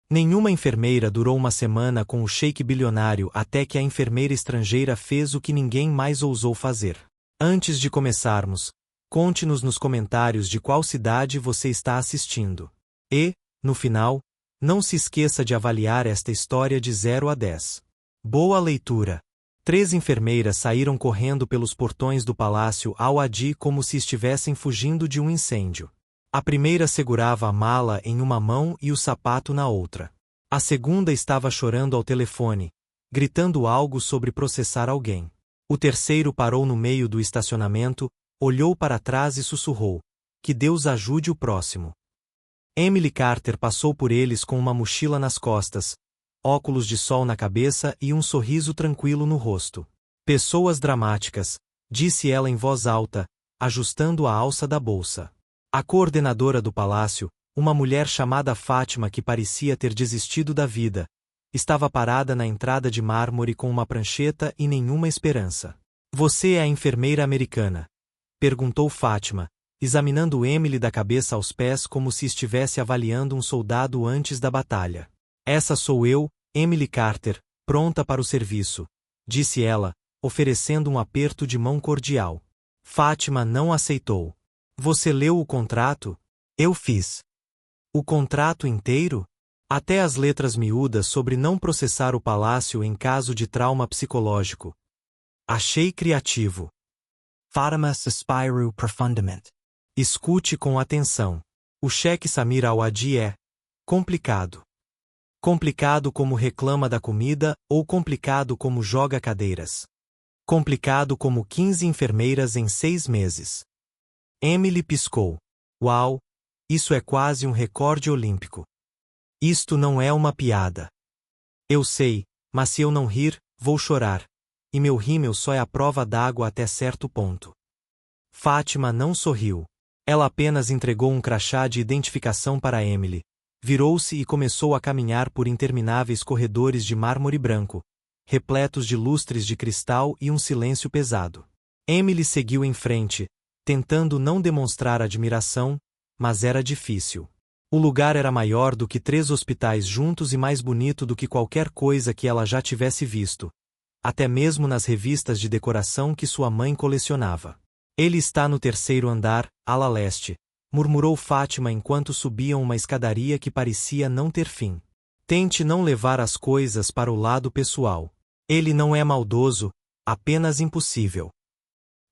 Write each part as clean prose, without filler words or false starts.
Nenhuma enfermeira durou uma semana com o sheik bilionário até que a enfermeira estrangeira fez o que ninguém mais ousou fazer. Antes de começarmos, conte-nos nos comentários de qual cidade você está assistindo. E, no final, não se esqueça de avaliar esta história de 0 a 10. Boa leitura! 3 enfermeiras saíram correndo pelos portões do Palácio Al-Adi como se estivessem fugindo de um incêndio. A primeira segurava a mala em uma mão e o sapato na outra. A segunda estava chorando ao telefone, gritando algo sobre processar alguém. O terceiro parou no meio do estacionamento, olhou para trás e sussurrou: "Que Deus ajude o próximo." Emily Carter passou por eles com uma mochila nas costas, óculos de sol na cabeça e um sorriso tranquilo no rosto. "Pessoas dramáticas", disse ela em voz alta, ajustando a alça da bolsa. A coordenadora do palácio, uma mulher chamada Fátima que parecia ter desistido da vida, estava parada na entrada de mármore com uma prancheta e nenhuma esperança. "Você é a enfermeira americana?" perguntou Fátima, examinando Emily da cabeça aos pés como se estivesse avaliando um soldado antes da batalha. "Essa sou eu, Emily Carter, pronta para o serviço", disse ela, oferecendo um aperto de mão cordial. Fátima não aceitou. "Você leu o contrato?" "Eu fiz." "O contrato inteiro?" "Até as letras miúdas sobre não processar o palácio em caso de trauma psicológico." "Achei criativo." Fátima suspirou profundamente. Escute com atenção. O cheque Samir Al-Adi é complicado. Complicado como reclama da comida ou complicado como joga cadeiras? Complicado como 15 enfermeiras em 6 meses. Emily piscou. "Uau! Isso é quase um recorde olímpico." "Isto não é uma piada." "Eu sei, mas se eu não rir, vou chorar. E meu rímel só é a prova d'água até certo ponto." Fátima não sorriu. Ela apenas entregou um crachá de identificação para Emily, virou-se e começou a caminhar por intermináveis corredores de mármore branco, repletos de lustres de cristal e um silêncio pesado. Emily seguiu em frente, tentando não demonstrar admiração, mas era difícil. O lugar era maior do que 3 hospitais juntos e mais bonito do que qualquer coisa que ela já tivesse visto, até mesmo nas revistas de decoração que sua mãe colecionava. "Ele está no 3º andar, ala leste", murmurou Fátima enquanto subiam uma escadaria que parecia não ter fim. "Tente não levar as coisas para o lado pessoal. Ele não é maldoso, apenas impossível."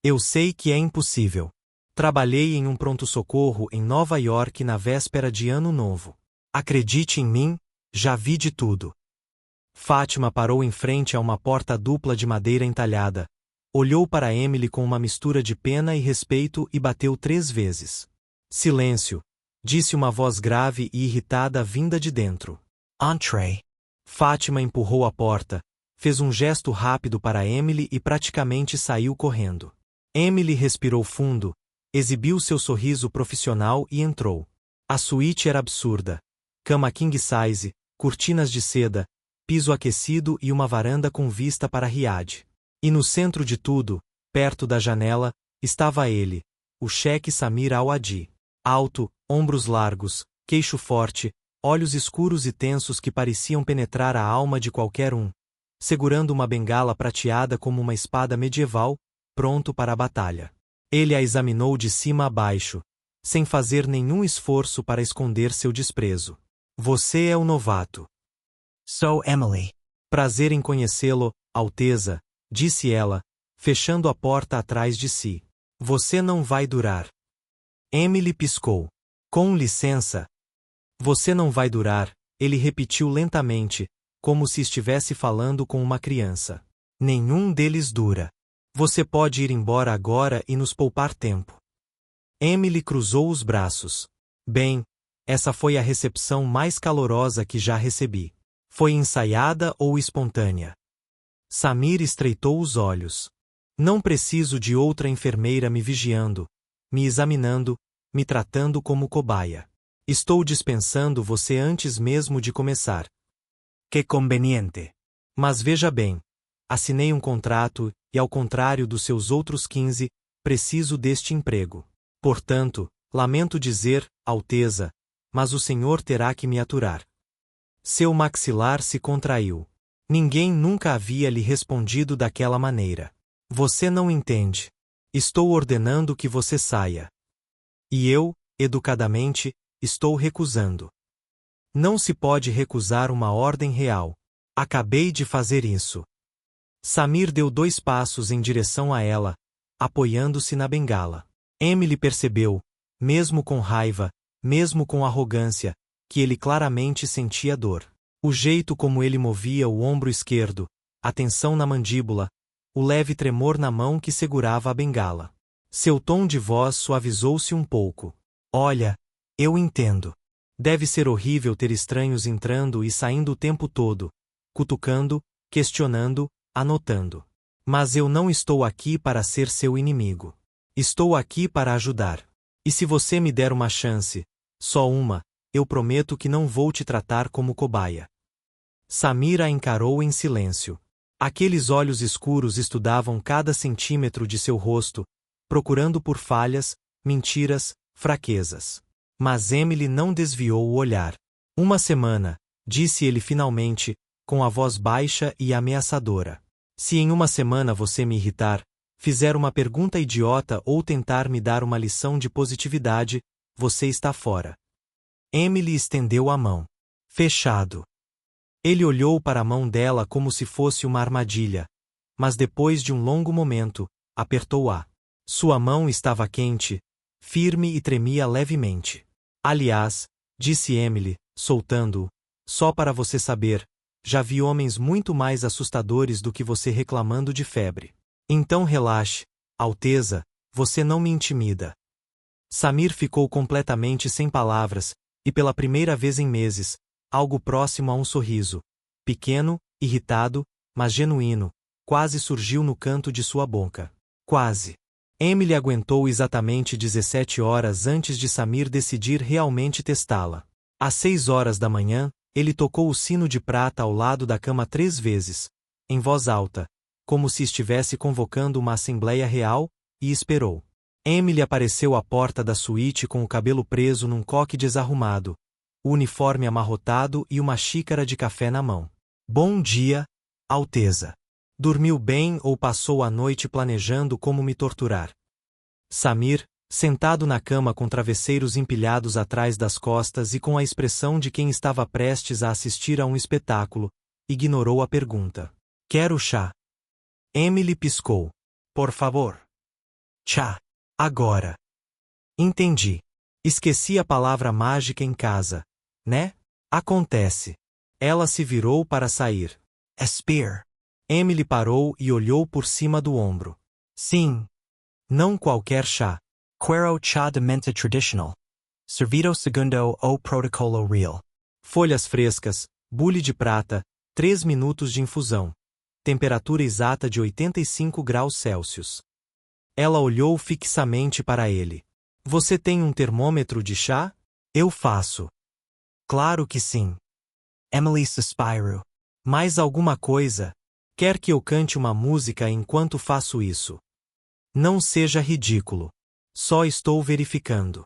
"Eu sei que é impossível. Trabalhei em um pronto-socorro em Nova York na véspera de Ano Novo. Acredite em mim, já vi de tudo." Fátima parou em frente a uma porta dupla de madeira entalhada, olhou para Emily com uma mistura de pena e respeito e bateu 3 vezes. "Silêncio", disse uma voz grave e irritada vinda de dentro. "Entrez." Fátima empurrou a porta, fez um gesto rápido para Emily e praticamente saiu correndo. Emily respirou fundo, exibiu seu sorriso profissional e entrou. A suíte era absurda. Cama king size, cortinas de seda, piso aquecido e uma varanda com vista para Riad. E no centro de tudo, perto da janela, estava ele, o cheque Samir Al-Adi. Alto, ombros largos, queixo forte, olhos escuros e tensos que pareciam penetrar a alma de qualquer um, segurando uma bengala prateada como uma espada medieval, pronto para a batalha. Ele a examinou de cima a baixo, sem fazer nenhum esforço para esconder seu desprezo. "Você é o novato." "Sou Emily." "Prazer em conhecê-lo, Alteza", disse ela, fechando a porta atrás de si. "Você não vai durar." Emily piscou. "Com licença." "Você não vai durar", ele repetiu lentamente, como se estivesse falando com uma criança. "Nenhum deles dura. Você pode ir embora agora e nos poupar tempo." Emily cruzou os braços. "Bem, essa foi a recepção mais calorosa que já recebi. Foi ensaiada ou espontânea?" Samir estreitou os olhos. "Não preciso de outra enfermeira me vigiando, me examinando, me tratando como cobaia. Estou dispensando você antes mesmo de começar." "Que conveniente." "Mas veja bem, assinei um contrato e, ao contrário dos seus outros 15, preciso deste emprego. Portanto, lamento dizer, Alteza, mas o senhor terá que me aturar." Seu maxilar se contraiu. Ninguém nunca havia lhe respondido daquela maneira. Você não entende. Estou ordenando que você saia. E eu, educadamente, estou recusando. Não se pode recusar uma ordem real. Acabei de fazer isso. Samir deu 2 passos em direção a ela, apoiando-se na bengala. Emily percebeu, mesmo com raiva, mesmo com arrogância, que ele claramente sentia dor. O jeito como ele movia o ombro esquerdo, a tensão na mandíbula, o leve tremor na mão que segurava a bengala. Seu tom de voz suavizou-se um pouco. Olha, eu entendo. Deve ser horrível ter estranhos entrando e saindo o tempo todo, cutucando, questionando, anotando. Mas eu não estou aqui para ser seu inimigo. Estou aqui para ajudar. E se você me der uma chance, só uma, eu prometo que não vou te tratar como cobaia. Samir a encarou em silêncio. Aqueles olhos escuros estudavam cada centímetro de seu rosto, procurando por falhas, mentiras, fraquezas. Mas Emily não desviou o olhar. Uma semana, disse ele finalmente, com a voz baixa e ameaçadora. Se em uma semana você me irritar, fizer uma pergunta idiota ou tentar me dar uma lição de positividade, você está fora. Emily estendeu a mão. Fechado. Ele olhou para a mão dela como se fosse uma armadilha, mas depois de um longo momento, apertou-a. Sua mão estava quente, firme e tremia levemente. Aliás, disse Emily, soltando-o, só para você saber, já vi homens muito mais assustadores do que você reclamando de febre. Então relaxe, Alteza, você não me intimida. Samir ficou completamente sem palavras, e pela primeira vez em meses, algo próximo a um sorriso, pequeno, irritado, mas genuíno, quase surgiu no canto de sua boca. Quase. Emily aguentou exatamente 17 horas antes de Samir decidir realmente testá-la. Às 6 horas da manhã, ele tocou o sino de prata ao lado da cama 3 vezes, em voz alta, como se estivesse convocando uma assembleia real, e esperou. Emily apareceu à porta da suíte com o cabelo preso num coque desarrumado, o uniforme amarrotado e uma xícara de café na mão. Bom dia, Alteza. Dormiu bem ou passou a noite planejando como me torturar? Samir, sentado na cama com travesseiros empilhados atrás das costas e com a expressão de quem estava prestes a assistir a um espetáculo, ignorou a pergunta. Quero chá. Emily piscou. Por favor. Chá. Agora. Entendi. Esqueci a palavra mágica em casa, né? Acontece. Ela se virou para sair. Spear. Emily parou e olhou por cima do ombro. Sim. Não qualquer chá. Quero chá de menta traditional. Servido segundo o protocolo real. Folhas frescas, bule de prata, 3 minutos de infusão. Temperatura exata de 85 graus Celsius. Ela olhou fixamente para ele. Você tem um termômetro de chá? Eu faço. Claro que sim. Emily suspirou. Mais alguma coisa? Quer que eu cante uma música enquanto faço isso? Não seja ridículo. Só estou verificando.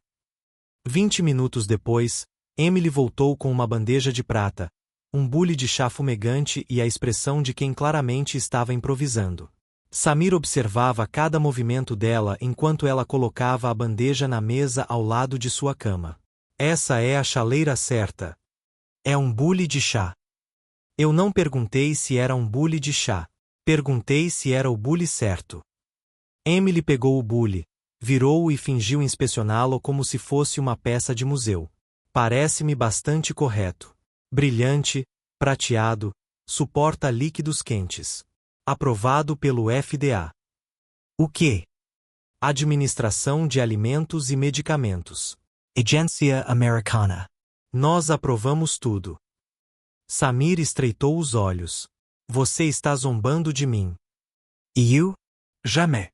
20 minutos depois, Emily voltou com uma bandeja de prata, um bule de chá fumegante e a expressão de quem claramente estava improvisando. Samir observava cada movimento dela enquanto ela colocava a bandeja na mesa ao lado de sua cama. Essa é a chaleira certa. É um bule de chá. Eu não perguntei se era um bule de chá. Perguntei se era o bule certo. Emily pegou o bule, virou-o e fingiu inspecioná-lo como se fosse uma peça de museu. Parece-me bastante correto. Brilhante, prateado, suporta líquidos quentes. Aprovado pelo FDA. O quê? Administração de Alimentos e Medicamentos. Agência Americana. Nós aprovamos tudo. Samir estreitou os olhos. Você está zombando de mim. Eu? Jamais.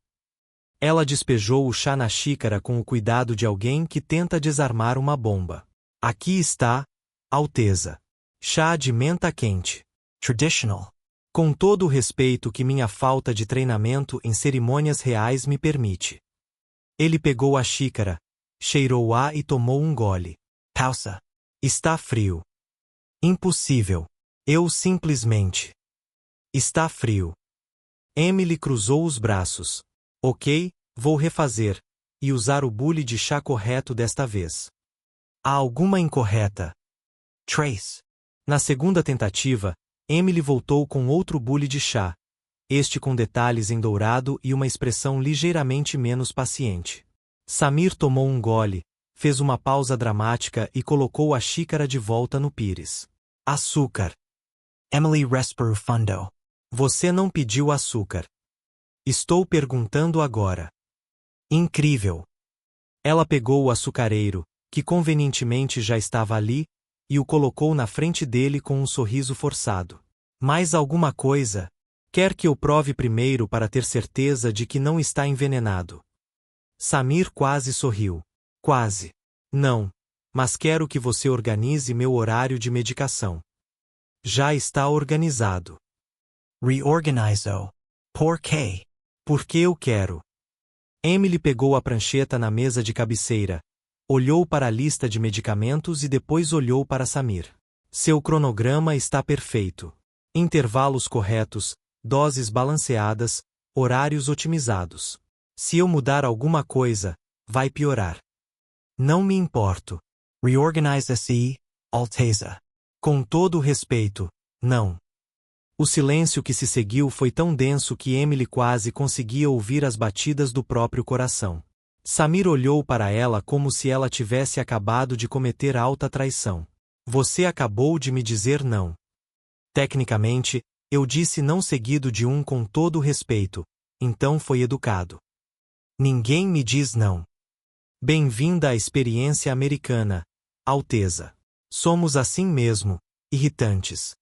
Ela despejou o chá na xícara com o cuidado de alguém que tenta desarmar uma bomba. Aqui está, Alteza. Chá de menta quente. Traditional. Com todo o respeito que minha falta de treinamento em cerimônias reais me permite. Ele pegou a xícara, cheirou-a e tomou um gole. Pausa. Está frio. Impossível. Eu simplesmente. Está frio. Emily cruzou os braços. Ok, vou refazer, e usar o bule de chá correto desta vez. Há alguma incorreta? Trace. Na segunda tentativa, Emily voltou com outro bule de chá, este com detalhes em dourado e uma expressão ligeiramente menos paciente. Samir tomou um gole, fez uma pausa dramática e colocou a xícara de volta no pires. Açúcar. Emily respirou fundo. Você não pediu açúcar. Estou perguntando agora. Incrível. Ela pegou o açucareiro, que convenientemente já estava ali, e o colocou na frente dele com um sorriso forçado. Mais alguma coisa? Quer que eu prove primeiro para ter certeza de que não está envenenado? Samir quase sorriu. Quase. Não, mas quero que você organize meu horário de medicação. Já está organizado. Reorganizo. Por quê? Porque eu quero. Emily pegou a prancheta na mesa de cabeceira, olhou para a lista de medicamentos e depois olhou para Samir. Seu cronograma está perfeito. Intervalos corretos, doses balanceadas, horários otimizados. Se eu mudar alguma coisa, vai piorar. Não me importo. Reorganize-se, Alteza. Com todo o respeito, não. O silêncio que se seguiu foi tão denso que Emily quase conseguia ouvir as batidas do próprio coração. Samir olhou para ela como se ela tivesse acabado de cometer alta traição. Você acabou de me dizer não. Tecnicamente, eu disse não seguido de um com todo o respeito, então foi educado. Ninguém me diz não. Bem-vinda à experiência americana, Alteza. Somos assim mesmo, irritantes.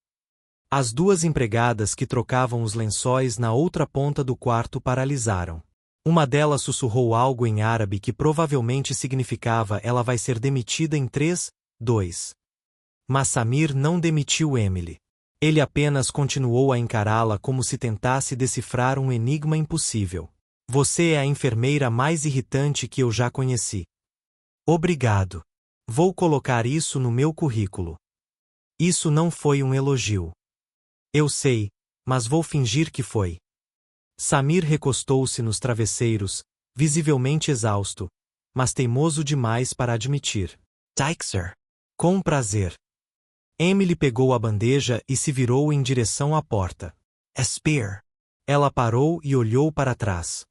As duas empregadas que trocavam os lençóis na outra ponta do quarto paralisaram. Uma delas sussurrou algo em árabe que provavelmente significava ela vai ser demitida em 3, 2. Mas Samir não demitiu Emily. Ele apenas continuou a encará-la como se tentasse decifrar um enigma impossível. Você é a enfermeira mais irritante que eu já conheci. Obrigado. Vou colocar isso no meu currículo. Isso não foi um elogio. Eu sei, mas vou fingir que foi. Samir recostou-se nos travesseiros, visivelmente exausto, mas teimoso demais para admitir. Dykser. Com prazer. Emily pegou a bandeja e se virou em direção à porta. Spear. Ela parou e olhou para trás.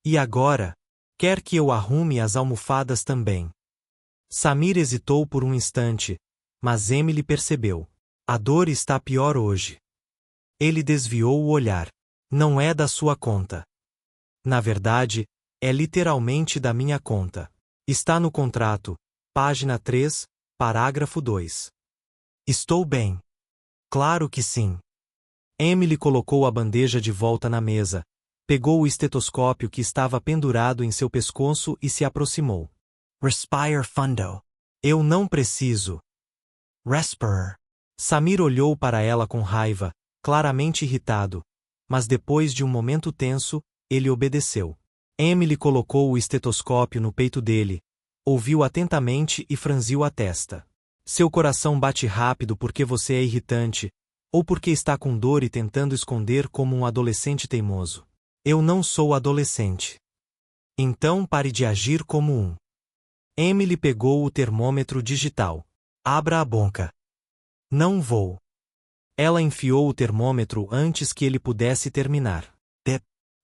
E agora? Quer que eu arrume as almofadas também? Samir hesitou por um instante, mas Emily percebeu. A dor está pior hoje. Ele desviou o olhar. Não é da sua conta. Na verdade, é literalmente da minha conta. Está no contrato, página 3, parágrafo 2. Estou bem. Claro que sim. Emily colocou a bandeja de volta na mesa, pegou o estetoscópio que estava pendurado em seu pescoço e se aproximou. Respire fundo. Eu não preciso. Respire. Samir olhou para ela com raiva, claramente irritado, mas depois de um momento tenso, ele obedeceu. Emily colocou o estetoscópio no peito dele, ouviu atentamente e franziu a testa. Seu coração bate rápido porque você é irritante, ou porque está com dor e tentando esconder como um adolescente teimoso. Eu não sou adolescente. Então pare de agir como um. Emily pegou o termômetro digital. Abra a boca. Não vou. Ela enfiou o termômetro antes que ele pudesse terminar.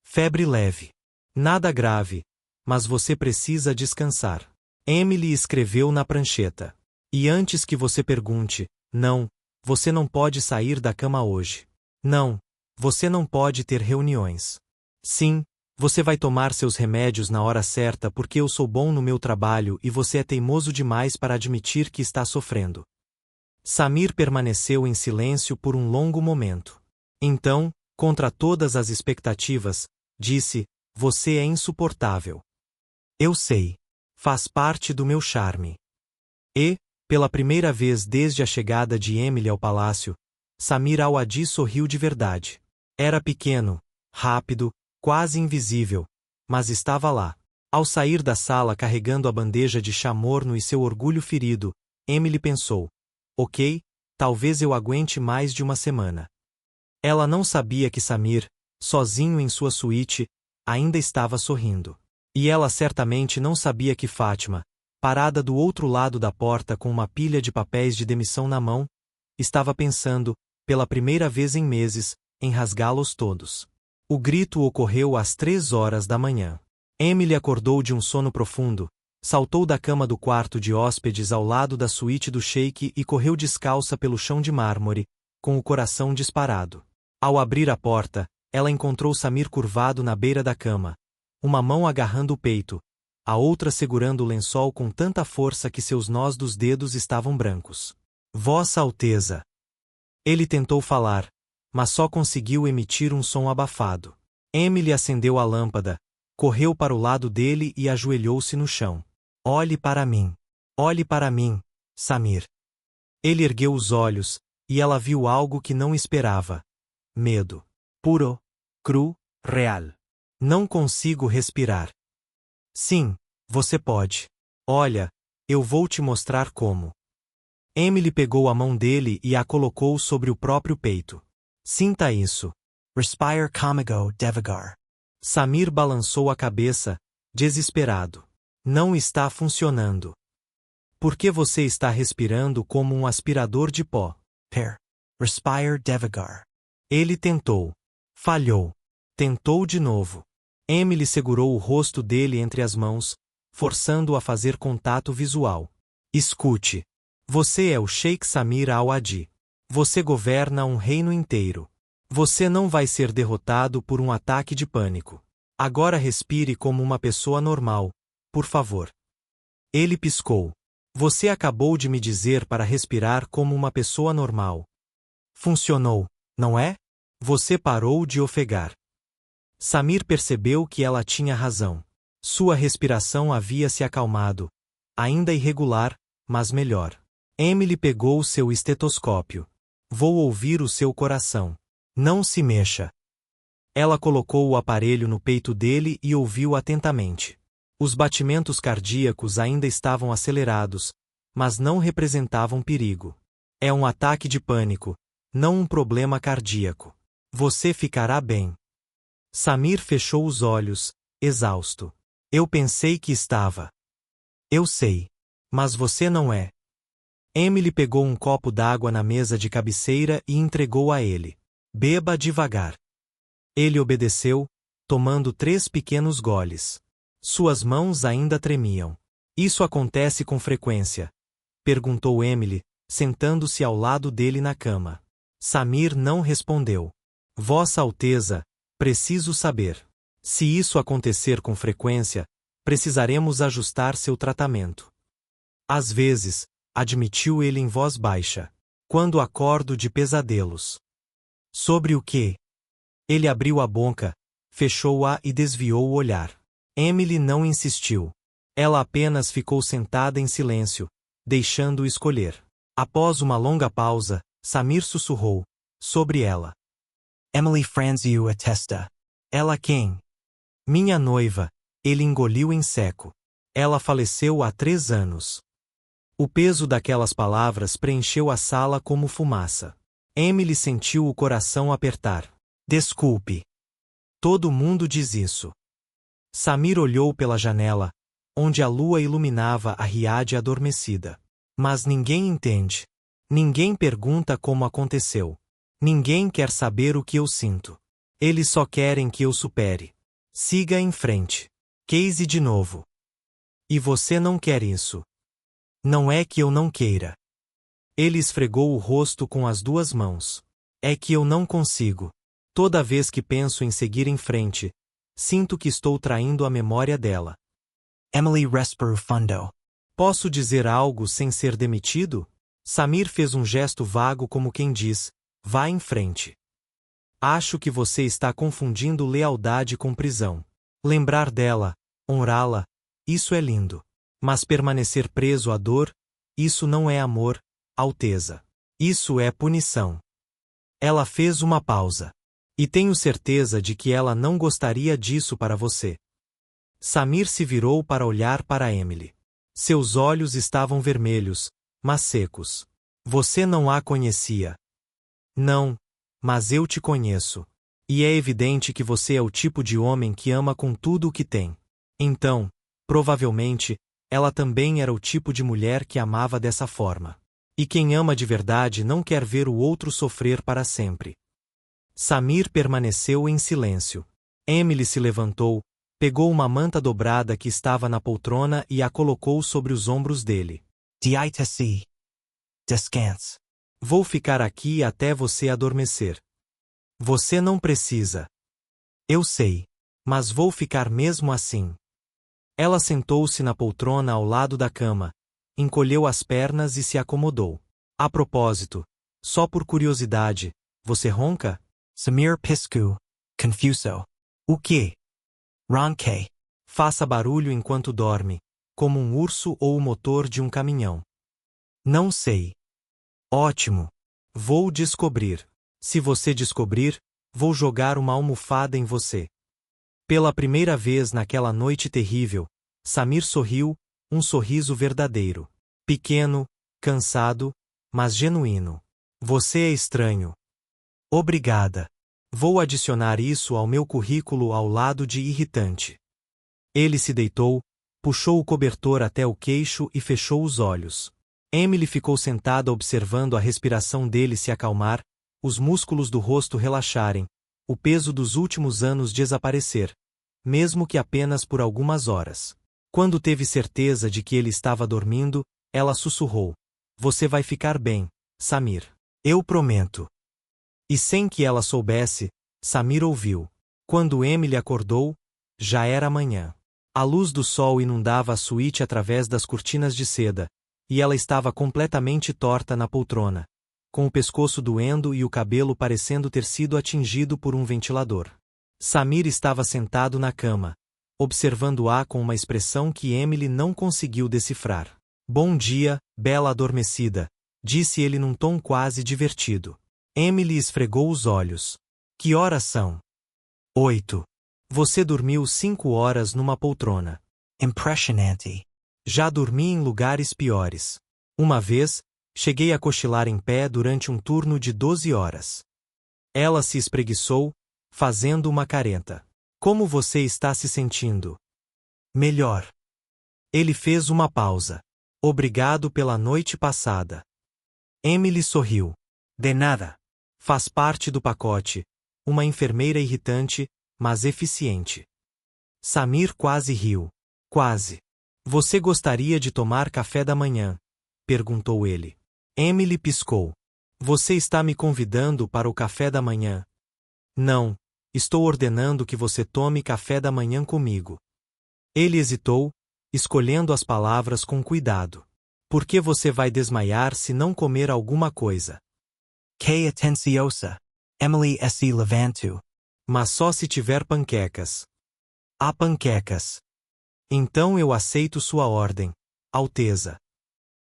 Febre leve. Nada grave, mas você precisa descansar. Emily escreveu na prancheta. E antes que você pergunte, não, você não pode sair da cama hoje. Não, você não pode ter reuniões. Sim, você vai tomar seus remédios na hora certa porque eu sou bom no meu trabalho e você é teimoso demais para admitir que está sofrendo. Samir permaneceu em silêncio por um longo momento. Então, contra todas as expectativas, disse, você é insuportável. Eu sei. Faz parte do meu charme. E, pela primeira vez desde a chegada de Emily ao palácio, Samir Al-Adi sorriu de verdade. Era pequeno, rápido, quase invisível, mas estava lá. Ao sair da sala carregando a bandeja de chá morno e seu orgulho ferido, Emily pensou, ok, Talvez eu aguente mais de uma semana. Ela não sabia que Samir, sozinho em sua suíte, ainda estava sorrindo. E ela certamente não sabia que Fátima, parada do outro lado da porta com uma pilha de papéis de demissão na mão, estava pensando, pela primeira vez em meses, em rasgá-los todos. O grito ocorreu às 3 horas da manhã. Emily acordou de um sono profundo, saltou da cama do quarto de hóspedes ao lado da suíte do sheik e correu descalça pelo chão de mármore, com o coração disparado. Ao abrir a porta, ela encontrou Samir curvado na beira da cama, uma mão agarrando o peito, a outra segurando o lençol com tanta força que seus nós dos dedos estavam brancos. Vossa Alteza! Ele tentou falar, mas só conseguiu emitir um som abafado. Emily acendeu a lâmpada, correu para o lado dele e ajoelhou-se no chão. Olhe para mim. Olhe para mim, Samir. Ele ergueu os olhos, e ela viu algo que não esperava. Medo. Puro, cru, real. Não consigo respirar. Sim, você pode. Olha, eu vou te mostrar como. Emily pegou a mão dele e a colocou sobre o próprio peito. Sinta isso. Respire comigo devagar. Samir balançou a cabeça, desesperado. Não está funcionando. Por que você está respirando como um aspirador de pó? Respire devagar. Ele tentou. Falhou. Tentou de novo. Emily segurou o rosto dele entre as mãos, forçando-o a fazer contato visual. Escute. Você é o Sheikh Samir Al-Adi. Você governa um reino inteiro. Você não vai ser derrotado por um ataque de pânico. Agora respire como uma pessoa normal, por favor. Ele piscou. Você acabou de me dizer para respirar como uma pessoa normal. Funcionou, não é? Você parou de ofegar. Samir percebeu que ela tinha razão. Sua respiração havia se acalmado, ainda irregular, mas melhor. Emily pegou seu estetoscópio. Vou ouvir o seu coração. Não se mexa. Ela colocou o aparelho no peito dele e ouviu atentamente. Os batimentos cardíacos ainda estavam acelerados, mas não representavam perigo. É um ataque de pânico, não um problema cardíaco. Você ficará bem. Samir fechou os olhos, exausto. Eu pensei que estava. Eu sei. Mas você não é. Emily pegou um copo d'água na mesa de cabeceira e entregou a ele. Beba devagar. Ele obedeceu, tomando 3 pequenos goles. Suas mãos ainda tremiam. Isso acontece com frequência? Perguntou Emily, sentando-se ao lado dele na cama. Samir não respondeu. Vossa Alteza, preciso saber. Se isso acontecer com frequência, precisaremos ajustar seu tratamento. Às vezes, admitiu ele em voz baixa. Quando acordo de pesadelos. Sobre o quê? Ele abriu a boca, fechou-a e desviou o olhar. Emily não insistiu. Ela apenas ficou sentada em silêncio, deixando-o escolher. Após uma longa pausa, Samir sussurrou. Sobre ela. Emily franziu a testa. Ela quem? Minha noiva. Ele engoliu em seco. Ela faleceu há 3 anos. O peso daquelas palavras preencheu a sala como fumaça. Emily sentiu o coração apertar. Desculpe. Todo mundo diz isso. Samir olhou pela janela, onde a lua iluminava a Riad adormecida. Mas ninguém entende. Ninguém pergunta como aconteceu. Ninguém quer saber o que eu sinto. Eles só querem que eu supere. Siga em frente. Casey de novo. E você não quer isso. Não é que eu não queira. Ele esfregou o rosto com as 2 mãos. É que eu não consigo. Toda vez que penso em seguir em frente, sinto que estou traindo a memória dela. Emily respirou fundo. Posso dizer algo sem ser demitido? Samir fez um gesto vago como quem diz, vá em frente. Acho que você está confundindo lealdade com prisão. Lembrar dela, honrá-la, isso é lindo. Mas permanecer preso à dor, isso não é amor, Alteza. Isso é punição. Ela fez uma pausa. E tenho certeza de que ela não gostaria disso para você. Samir se virou para olhar para Emily. Seus olhos estavam vermelhos, mas secos. Você não a conhecia. Não, mas eu te conheço. E é evidente que você é o tipo de homem que ama com tudo o que tem. Então, provavelmente, ela também era o tipo de mulher que amava dessa forma. E quem ama de verdade não quer ver o outro sofrer para sempre. Samir permaneceu em silêncio. Emily se levantou, pegou uma manta dobrada que estava na poltrona e a colocou sobre os ombros dele. Dites-se. Descanse. Vou ficar aqui até você adormecer. Você não precisa. Eu sei. Mas vou ficar mesmo assim. Ela sentou-se na poltrona ao lado da cama, encolheu as pernas e se acomodou. A propósito, só por curiosidade, você ronca? Samir piscou, confuso. O quê? Ronquei. Faça barulho enquanto dorme, como um urso ou o motor de um caminhão. Não sei. Ótimo. Vou descobrir. Se você descobrir, vou jogar uma almofada em você. Pela primeira vez naquela noite terrível, Samir sorriu, um sorriso verdadeiro. Pequeno, cansado, mas genuíno. Você é estranho. Obrigada. Vou adicionar isso ao meu currículo ao lado de irritante. Ele se deitou, puxou o cobertor até o queixo e fechou os olhos. Emily ficou sentada observando a respiração dele se acalmar, os músculos do rosto relaxarem, o peso dos últimos anos desaparecer, mesmo que apenas por algumas horas. Quando teve certeza de que ele estava dormindo, ela sussurrou: Você vai ficar bem, Samir. Eu prometo. E sem que ela soubesse, Samir ouviu. Quando Emily acordou, já era manhã. A luz do sol inundava a suíte através das cortinas de seda, e ela estava completamente torta na poltrona, com o pescoço doendo e o cabelo parecendo ter sido atingido por um ventilador. Samir estava sentado na cama, observando-a com uma expressão que Emily não conseguiu decifrar. Bom dia, bela adormecida, disse ele num tom quase divertido. Emily esfregou os olhos. Que horas são? 8. Você dormiu 5 horas numa poltrona. Impressionante. Já dormi em lugares piores. Uma vez, cheguei a cochilar em pé durante um turno de 12 horas. Ela se espreguiçou, fazendo uma careta. Como você está se sentindo? Melhor. Ele fez uma pausa. Obrigado pela noite passada. Emily sorriu. De nada. Faz parte do pacote. Uma enfermeira irritante, mas eficiente. Samir quase riu. Quase. Você gostaria de tomar café da manhã? Perguntou ele. Emily piscou. Você está me convidando para o café da manhã? Não, estou ordenando que você tome café da manhã comigo. Ele hesitou, escolhendo as palavras com cuidado. Por que você vai desmaiar se não comer alguma coisa? Que atenciosa. Emily se levantou. Mas só se tiver panquecas. Há panquecas. Então eu aceito sua ordem, Alteza.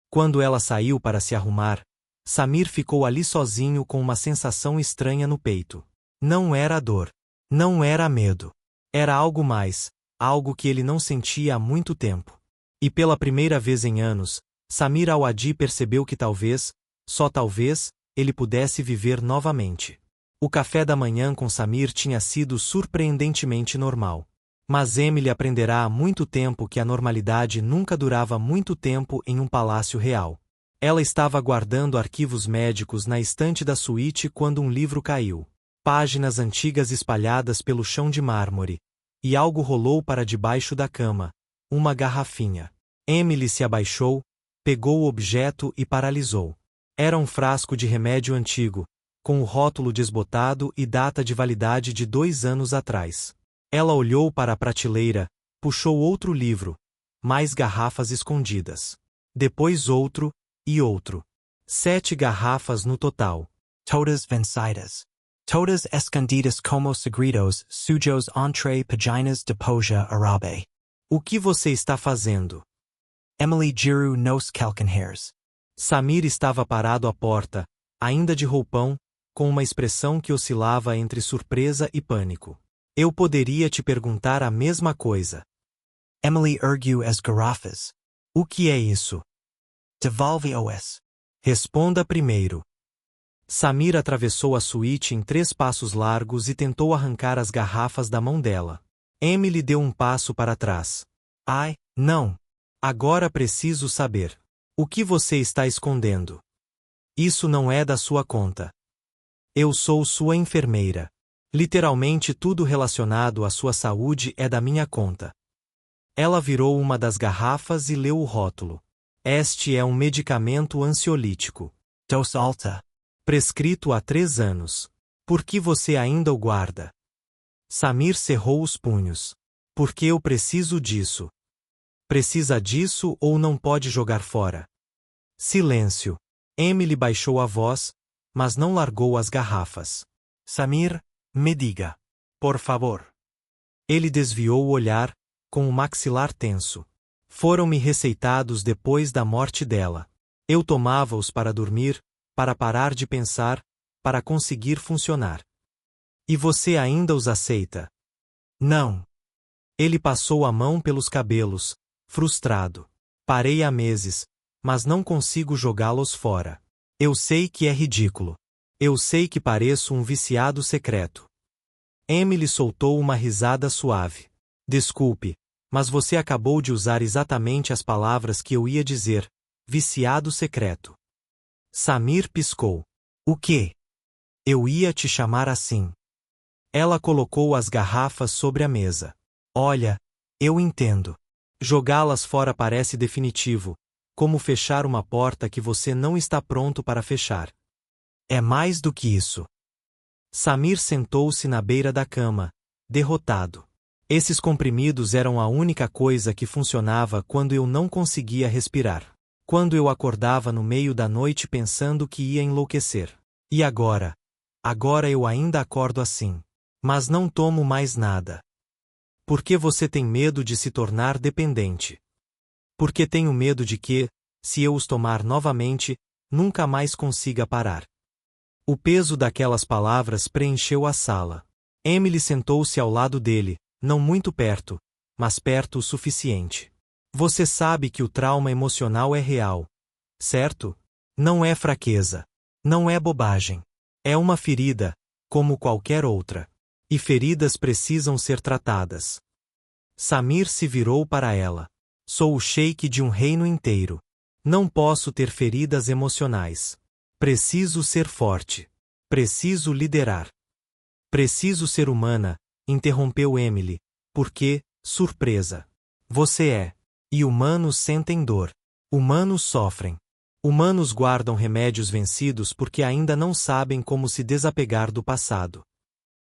Quando ela saiu para se arrumar, Samir ficou ali sozinho com uma sensação estranha no peito. Não era dor. Não era medo. Era algo mais, algo que ele não sentia há muito tempo. E pela primeira vez em anos, Samir Al-Adi percebeu que talvez, só talvez, ele pudesse viver novamente. O café da manhã com Samir tinha sido surpreendentemente normal. Mas Emily aprenderá há muito tempo que a normalidade nunca durava muito tempo em um palácio real. Ela estava guardando arquivos médicos na estante da suíte quando um livro caiu. Páginas antigas espalhadas pelo chão de mármore. E algo rolou para debaixo da cama. Uma garrafinha. Emily se abaixou, pegou o objeto e paralisou. Era um frasco de remédio antigo, com o rótulo desbotado e data de validade de 2 anos atrás. Ela olhou para a prateleira, puxou outro livro, mais garrafas escondidas. Depois outro, e outro. 7 garrafas no total. Todas vencidas. Todas escondidas como segredos sujos entre páginas de poja árabe. O que você está fazendo? Emily girou nos calcanhares. Samir estava parado à porta, ainda de roupão, com uma expressão que oscilava entre surpresa e pânico. Eu poderia te perguntar a mesma coisa. Emily ergueu as garrafas. O que é isso? Devolve-os. Responda primeiro. Samir atravessou a suíte em 3 passos largos e tentou arrancar as garrafas da mão dela. Emily deu um passo para trás. Ai, não! Agora preciso saber. O que você está escondendo? Isso não é da sua conta. Eu sou sua enfermeira. Literalmente tudo relacionado à sua saúde é da minha conta. Ela virou uma das garrafas e leu o rótulo. Este é um medicamento ansiolítico. Dose alta. Prescrito há 3 anos. Por que você ainda o guarda? Samir cerrou os punhos. Porque eu preciso disso. Precisa disso ou não pode jogar fora? Silêncio. Emily baixou a voz, mas não largou as garrafas. Samir, me diga. Por favor. Ele desviou o olhar, com o maxilar tenso. Foram-me receitados depois da morte dela. Eu tomava-os para dormir, para parar de pensar, para conseguir funcionar. E você ainda os aceita? Não. Ele passou a mão pelos cabelos, frustrado. Parei há meses, mas não consigo jogá-los fora. Eu sei que é ridículo. Eu sei que pareço um viciado secreto. Emily soltou uma risada suave. Desculpe, mas você acabou de usar exatamente as palavras que eu ia dizer. Viciado secreto. Samir piscou. O quê? Eu ia te chamar assim. Ela colocou as garrafas sobre a mesa. Olha, eu entendo. Jogá-las fora parece definitivo, como fechar uma porta que você não está pronto para fechar. É mais do que isso. Samir sentou-se na beira da cama, derrotado. Esses comprimidos eram a única coisa que funcionava quando eu não conseguia respirar. Quando eu acordava no meio da noite pensando que ia enlouquecer. E agora? Agora eu ainda acordo assim. Mas não tomo mais nada. Por que você tem medo de se tornar dependente? Porque tenho medo de que, se eu os tomar novamente, nunca mais consiga parar. O peso daquelas palavras preencheu a sala. Emily sentou-se ao lado dele, não muito perto, mas perto o suficiente. Você sabe que o trauma emocional é real, certo? Não é fraqueza. Não é bobagem. É uma ferida, como qualquer outra. E feridas precisam ser tratadas. Samir se virou para ela. Sou o sheik de um reino inteiro. Não posso ter feridas emocionais. Preciso ser forte. Preciso liderar. Preciso ser humana, interrompeu Emily, porque, surpresa. Você é. E humanos sentem dor. Humanos sofrem. Humanos guardam remédios vencidos porque ainda não sabem como se desapegar do passado.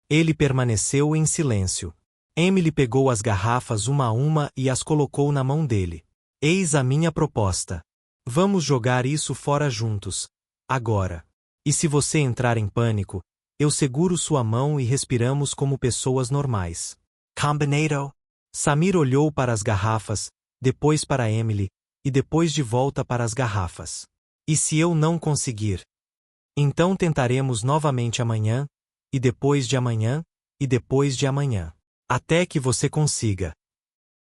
Ele permaneceu em silêncio. Emily pegou as garrafas uma a uma e as colocou na mão dele. Eis a minha proposta. Vamos jogar isso fora juntos. Agora. E se você entrar em pânico, eu seguro sua mão e respiramos como pessoas normais. Combinado? Samir olhou para as garrafas, depois para Emily, e depois de volta para as garrafas. E se eu não conseguir? Então tentaremos novamente amanhã, e depois de amanhã, e depois de amanhã. Até que você consiga.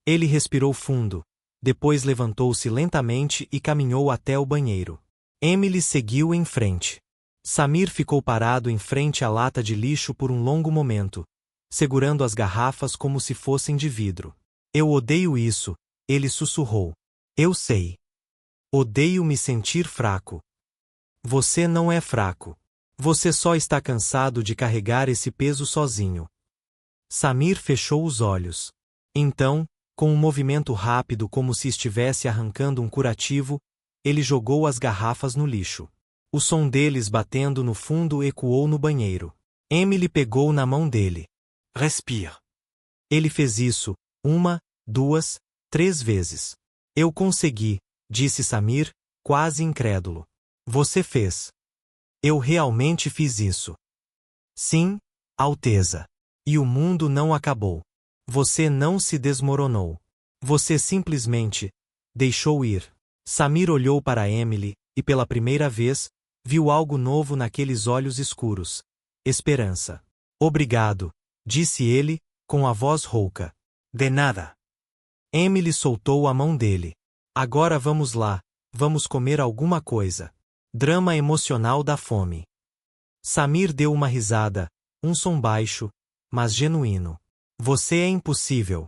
Ele respirou fundo, depois levantou-se lentamente e caminhou até o banheiro. Emily seguiu em frente. Samir ficou parado em frente à lata de lixo por um longo momento, segurando as garrafas como se fossem de vidro. Eu odeio isso, ele sussurrou. Eu sei. Odeio me sentir fraco. Você não é fraco. Você só está cansado de carregar esse peso sozinho. Samir fechou os olhos. Então, com um movimento rápido como se estivesse arrancando um curativo, ele jogou as garrafas no lixo. O som deles batendo no fundo ecoou no banheiro. Emily pegou na mão dele. Respire. Ele fez isso, 1, 2, 3 vezes. Eu consegui, disse Samir, quase incrédulo. Você fez. Eu realmente fiz isso. Sim, Alteza. E o mundo não acabou. Você não se desmoronou. Você simplesmente deixou ir. Samir olhou para Emily e, pela primeira vez, viu algo novo naqueles olhos escuros. Esperança. Obrigado, disse ele, com a voz rouca. De nada. Emily soltou a mão dele. Agora vamos lá, vamos comer alguma coisa. Drama emocional da fome. Samir deu uma risada, um som baixo, mas genuíno. Você é impossível.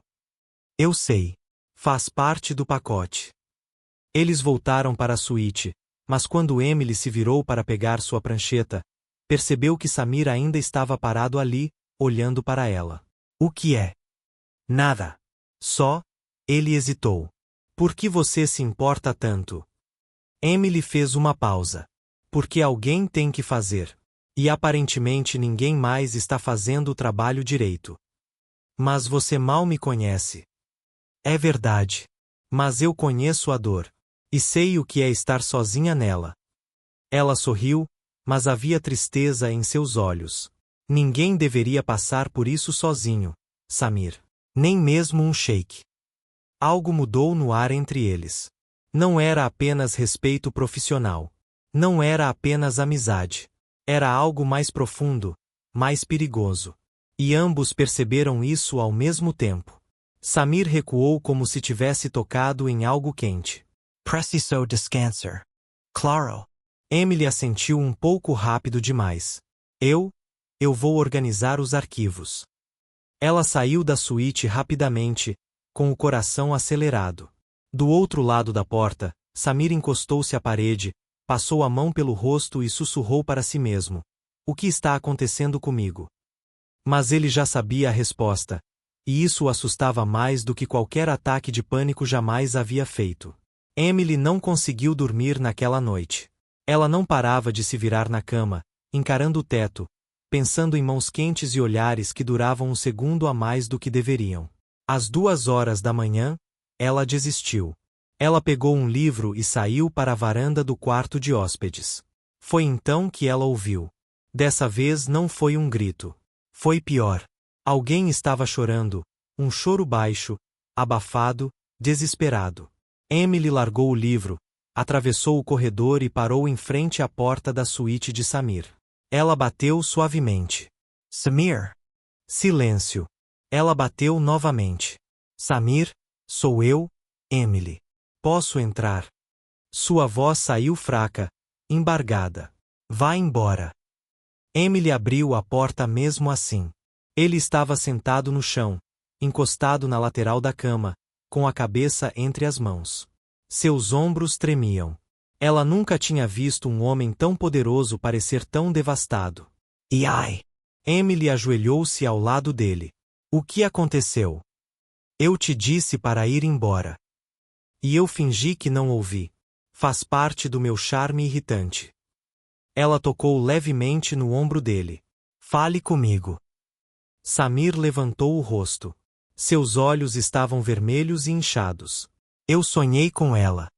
Eu sei. Faz parte do pacote. Eles voltaram para a suíte, mas quando Emily se virou para pegar sua prancheta, percebeu que Samir ainda estava parado ali, olhando para ela. O que é? Nada. Só. Ele hesitou. Por que você se importa tanto? Emily fez uma pausa. Porque alguém tem que fazer. E aparentemente ninguém mais está fazendo o trabalho direito. Mas você mal me conhece. É verdade. Mas eu conheço a dor. E sei o que é estar sozinha nela. Ela sorriu, mas havia tristeza em seus olhos. Ninguém deveria passar por isso sozinho, Samir. Nem mesmo um sheik. Algo mudou no ar entre eles. Não era apenas respeito profissional. Não era apenas amizade. Era algo mais profundo, mais perigoso. E ambos perceberam isso ao mesmo tempo. Samir recuou como se tivesse tocado em algo quente. Preciso descansar. Claro. Emily assentiu um pouco rápido demais. Eu vou organizar os arquivos. Ela saiu da suíte rapidamente, com o coração acelerado. Do outro lado da porta, Samir encostou-se à parede, passou a mão pelo rosto e sussurrou para si mesmo. O que está acontecendo comigo? Mas ele já sabia a resposta, e isso o assustava mais do que qualquer ataque de pânico jamais havia feito. Emily não conseguiu dormir naquela noite. Ela não parava de se virar na cama, encarando o teto, pensando em mãos quentes e olhares que duravam um segundo a mais do que deveriam. Às 2 horas da manhã, ela desistiu. Ela pegou um livro e saiu para a varanda do quarto de hóspedes. Foi então que ela ouviu. Dessa vez não foi um grito. Foi pior. Alguém estava chorando, um choro baixo, abafado, desesperado. Emily largou o livro, atravessou o corredor e parou em frente à porta da suíte de Samir. Ela bateu suavemente. Samir. Silêncio. Ela bateu novamente. Samir, sou eu, Emily. Posso entrar? Sua voz saiu fraca, embargada. Vá embora. Emily abriu a porta mesmo assim. Ele estava sentado no chão, encostado na lateral da cama, com a cabeça entre as mãos. Seus ombros tremiam. Ela nunca tinha visto um homem tão poderoso parecer tão devastado. E ai! Emily ajoelhou-se ao lado dele. O que aconteceu? Eu te disse para ir embora. E eu fingi que não ouvi. Faz parte do meu charme irritante. Ela tocou levemente no ombro dele. Fale comigo. Samir levantou o rosto. Seus olhos estavam vermelhos e inchados. Eu sonhei com ela.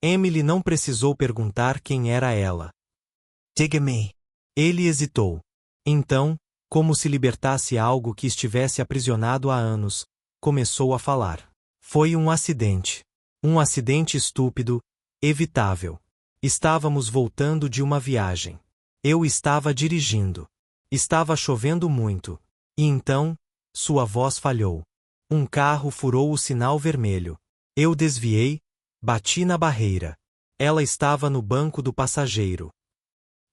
Emily não precisou perguntar quem era ela. Diga-me. Ele hesitou. Então, como se libertasse algo que estivesse aprisionado há anos, começou a falar. Foi um acidente. Um acidente estúpido, evitável. Estávamos voltando de uma viagem. Eu estava dirigindo. Estava chovendo muito. E então, sua voz falhou. Um carro furou o sinal vermelho. Eu desviei, bati na barreira. Ela estava no banco do passageiro.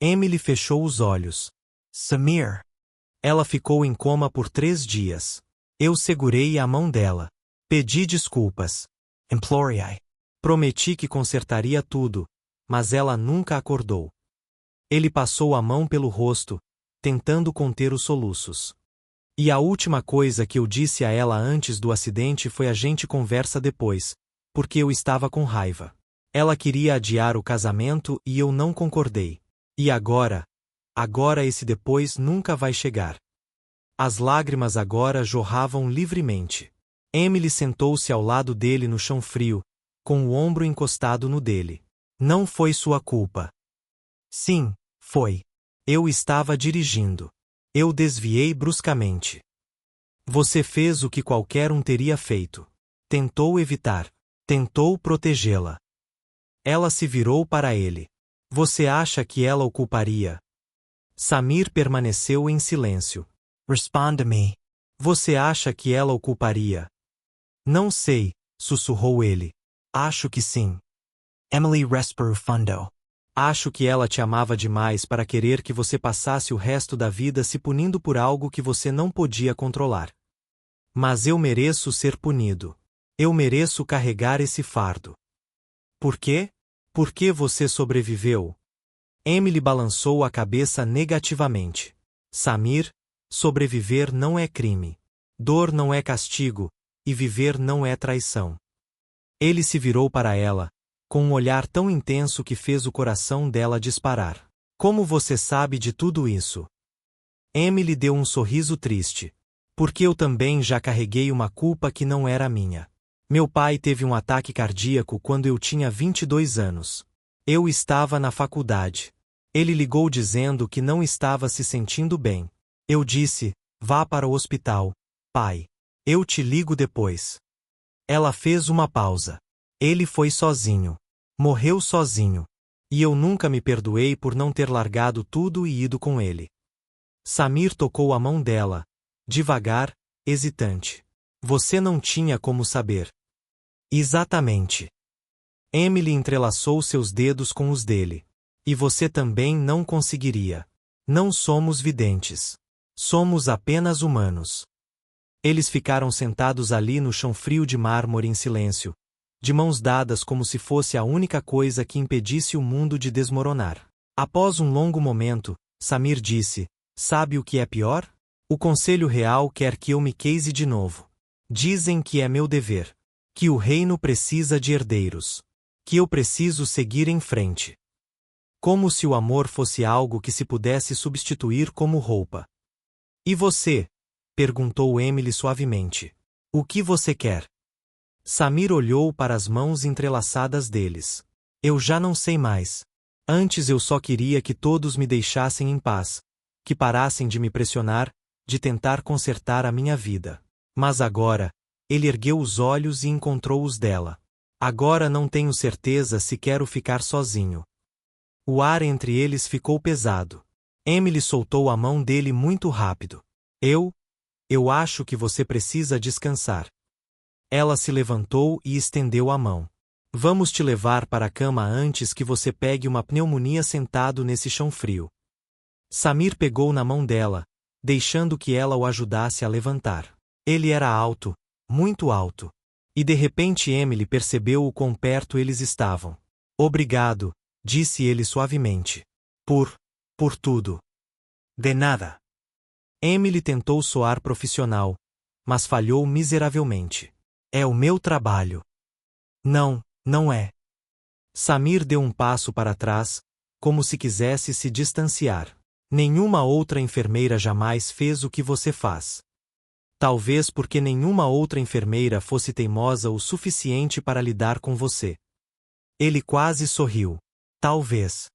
Emily fechou os olhos. Samir. Ela ficou em coma por 3 dias. Eu segurei a mão dela. Pedi desculpas. Implorei. Prometi que consertaria tudo, mas ela nunca acordou. Ele passou a mão pelo rosto, tentando conter os soluços. E a última coisa que eu disse a ela antes do acidente foi a gente conversa depois, porque eu estava com raiva. Ela queria adiar o casamento e eu não concordei. E agora esse depois nunca vai chegar. As lágrimas agora jorravam livremente. Emily sentou-se ao lado dele no chão frio, com o ombro encostado no dele. Não foi sua culpa. Sim, foi. Eu estava dirigindo. Eu desviei bruscamente. Você fez o que qualquer um teria feito. Tentou evitar. Tentou protegê-la. Ela se virou para ele. Você acha que ela o culparia? Samir permaneceu em silêncio. Responda-me. Você acha que ela o culparia? Não sei, sussurrou ele. Acho que sim. Emily respirou fundo. Acho que ela te amava demais para querer que você passasse o resto da vida se punindo por algo que você não podia controlar. Mas eu mereço ser punido. Eu mereço carregar esse fardo. Por quê? Por que você sobreviveu? Emily balançou a cabeça negativamente. Samir, sobreviver não é crime. Dor não é castigo, e viver não é traição. Ele se virou para ela, com um olhar tão intenso que fez o coração dela disparar. Como você sabe de tudo isso? Emily deu um sorriso triste. Porque eu também já carreguei uma culpa que não era minha. Meu pai teve um ataque cardíaco quando eu tinha 22 anos. Eu estava na faculdade. Ele ligou dizendo que não estava se sentindo bem. Eu disse, vá para o hospital, pai. Eu te ligo depois. Ela fez uma pausa. Ele foi sozinho. Morreu sozinho. E eu nunca me perdoei por não ter largado tudo e ido com ele. Samir tocou a mão dela, devagar, hesitante. Você não tinha como saber. Exatamente. Emily entrelaçou seus dedos com os dele. E você também não conseguiria. Não somos videntes. Somos apenas humanos. Eles ficaram sentados ali no chão frio de mármore em silêncio, de mãos dadas como se fosse a única coisa que impedisse o mundo de desmoronar. Após um longo momento, Samir disse, sabe o que é pior? O Conselho Real quer que eu me case de novo. Dizem que é meu dever. Que o reino precisa de herdeiros. Que eu preciso seguir em frente. Como se o amor fosse algo que se pudesse substituir como roupa. E você? Perguntou Emily suavemente. O que você quer? Samir olhou para as mãos entrelaçadas deles. Eu já não sei mais. Antes eu só queria que todos me deixassem em paz. Que parassem de me pressionar, de tentar consertar a minha vida. Mas agora, ele ergueu os olhos e encontrou os dela. Agora não tenho certeza se quero ficar sozinho. O ar entre eles ficou pesado. Emily soltou a mão dele muito rápido. Eu acho que você precisa descansar. Ela se levantou e estendeu a mão. Vamos te levar para a cama antes que você pegue uma pneumonia sentado nesse chão frio. Samir pegou na mão dela, deixando que ela o ajudasse a levantar. Ele era alto, muito alto. E de repente Emily percebeu o quão perto eles estavam. Obrigado, disse ele suavemente. Por tudo. De nada. Emily tentou soar profissional, mas falhou miseravelmente. É o meu trabalho. Não é. Samir deu um passo para trás, como se quisesse se distanciar. Nenhuma outra enfermeira jamais fez o que você faz. Talvez porque nenhuma outra enfermeira fosse teimosa o suficiente para lidar com você. Ele quase sorriu. Talvez.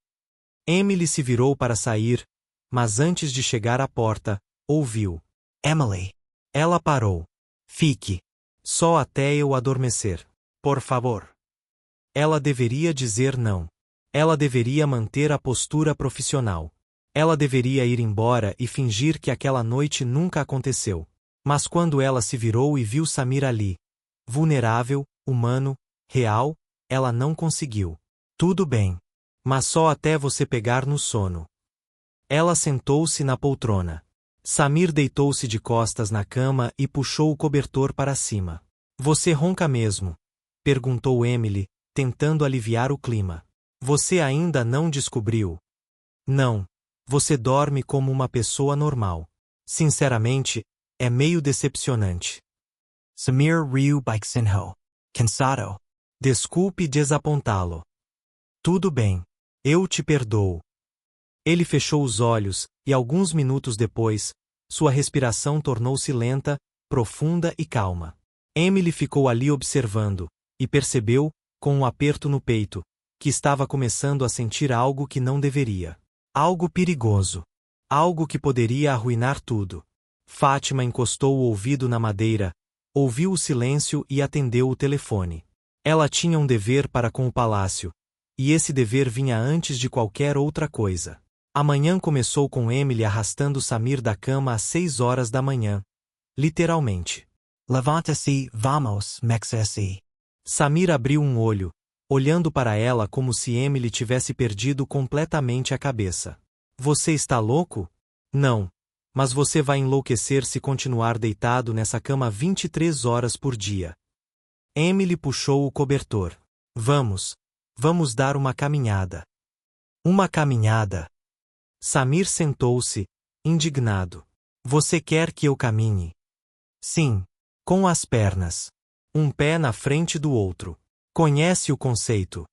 Emily se virou para sair, mas antes de chegar à porta, ouviu. Emily. Ela parou. Fique. Só até eu adormecer. Por favor. Ela deveria dizer não. Ela deveria manter a postura profissional. Ela deveria ir embora e fingir que aquela noite nunca aconteceu. Mas quando ela se virou e viu Samir ali, vulnerável, humano, real, ela não conseguiu. Tudo bem. Mas só até você pegar no sono. Ela sentou-se na poltrona. Samir deitou-se de costas na cama e puxou o cobertor para cima. Você ronca mesmo? Perguntou Emily, tentando aliviar o clima. Você ainda não descobriu? Não. Você dorme como uma pessoa normal. Sinceramente, é meio decepcionante. Samir riu baixinho. Cansado. Desculpe desapontá-lo. Tudo bem. Eu te perdoo. Ele fechou os olhos, e alguns minutos depois, sua respiração tornou-se lenta, profunda e calma. Emily ficou ali observando, e percebeu, com um aperto no peito, que estava começando a sentir algo que não deveria. Algo perigoso. Algo que poderia arruinar tudo. Fátima encostou o ouvido na madeira, ouviu o silêncio e atendeu o telefone. Ela tinha um dever para com o palácio, e esse dever vinha antes de qualquer outra coisa. A manhã começou com Emily arrastando Samir da cama às 6 horas da manhã. Literalmente. Levanta-se, vamos, Mexesi. Samir abriu um olho, olhando para ela como se Emily tivesse perdido completamente a cabeça. Você está louco? Não. Mas você vai enlouquecer se continuar deitado nessa cama 23 horas por dia. Emily puxou o cobertor. Vamos dar uma caminhada. Uma caminhada? Samir sentou-se, indignado. Você quer que eu caminhe? Sim, com as pernas. Um pé na frente do outro. Conhece o conceito?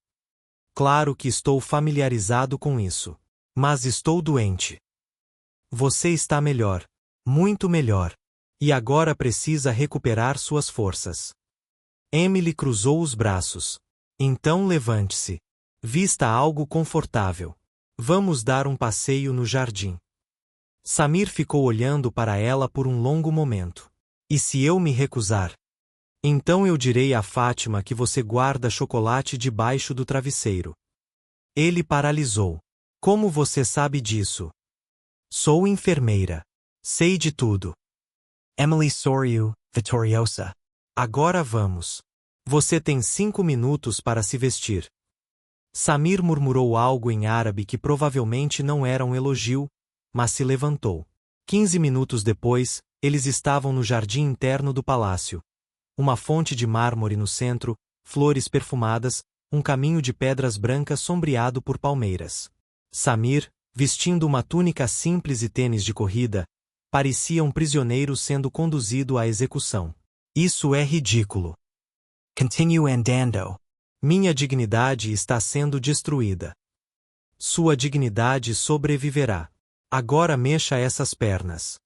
Claro que estou familiarizado com isso. Mas estou doente. Você está melhor. Muito melhor. E agora precisa recuperar suas forças. Emily cruzou os braços. Então levante-se. Vista algo confortável. Vamos dar um passeio no jardim. Samir ficou olhando para ela por um longo momento. E se eu me recusar? Então eu direi a Fátima que você guarda chocolate debaixo do travesseiro. Ele paralisou. Como você sabe disso? Sou enfermeira. Sei de tudo. Emily sorriu, vitoriosa. Agora vamos. Você tem 5 minutos para se vestir. Samir murmurou algo em árabe que provavelmente não era um elogio, mas se levantou. 15 minutos depois, eles estavam no jardim interno do palácio. Uma fonte de mármore no centro, flores perfumadas, um caminho de pedras brancas sombreado por palmeiras. Samir, vestindo uma túnica simples e tênis de corrida, parecia um prisioneiro sendo conduzido à execução. Isso é ridículo. Continue andando. Minha dignidade está sendo destruída. Sua dignidade sobreviverá. Agora mexa essas pernas.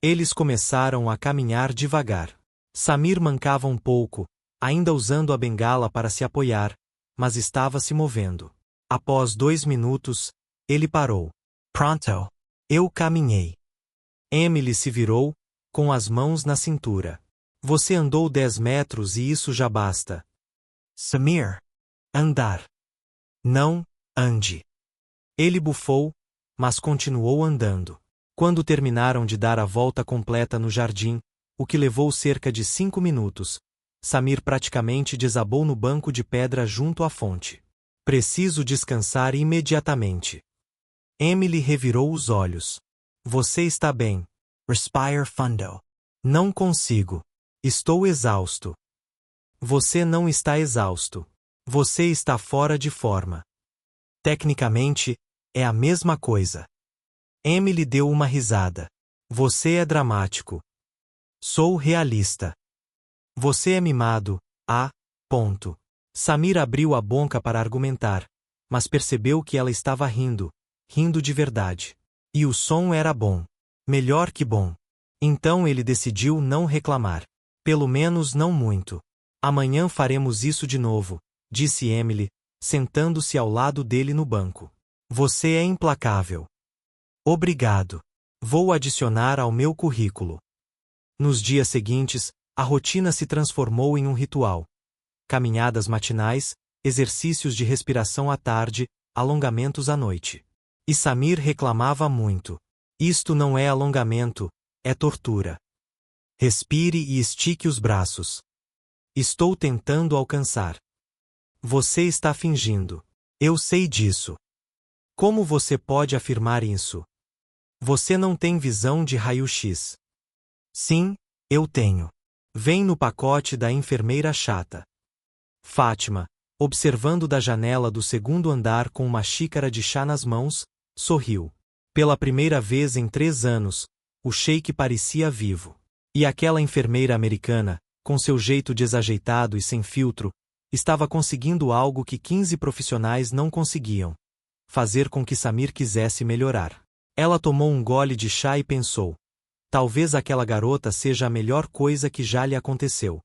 Eles começaram a caminhar devagar. Samir mancava um pouco, ainda usando a bengala para se apoiar, mas estava se movendo. Após 2 minutos, ele parou. Pronto. Eu caminhei. Emily se virou, com as mãos na cintura. Você andou 10 metros e isso já basta. Samir. Andar. Não, ande. Ele bufou, mas continuou andando. Quando terminaram de dar a volta completa no jardim, o que levou cerca de 5 minutos, Samir praticamente desabou no banco de pedra junto à fonte. Preciso descansar imediatamente. Emily revirou os olhos. Você está bem. Respire fundo. Não consigo. Estou exausto. Você não está exausto. Você está fora de forma. Tecnicamente, é a mesma coisa. Emily deu uma risada. Você é dramático. Sou realista. Você é mimado, ponto. Samir abriu a boca para argumentar, mas percebeu que ela estava rindo de verdade. E o som era bom. Melhor que bom. Então ele decidiu não reclamar. Pelo menos não muito. Amanhã faremos isso de novo, disse Emily, sentando-se ao lado dele no banco. Você é implacável. Obrigado. Vou adicionar ao meu currículo. Nos dias seguintes, a rotina se transformou em um ritual. Caminhadas matinais, exercícios de respiração à tarde, alongamentos à noite. E Samir reclamava muito. Isto não é alongamento, é tortura. Respire e estique os braços. Estou tentando alcançar. Você está fingindo. Eu sei disso. Como você pode afirmar isso? Você não tem visão de raio-x. Sim, eu tenho. Vem no pacote da enfermeira chata. Fátima, observando da janela do segundo andar com uma xícara de chá nas mãos, sorriu. Pela primeira vez em 3 anos, o sheik parecia vivo. E aquela enfermeira americana, com seu jeito desajeitado e sem filtro, estava conseguindo algo que 15 profissionais não conseguiam: fazer com que Samir quisesse melhorar. Ela tomou um gole de chá e pensou: talvez aquela garota seja a melhor coisa que já lhe aconteceu.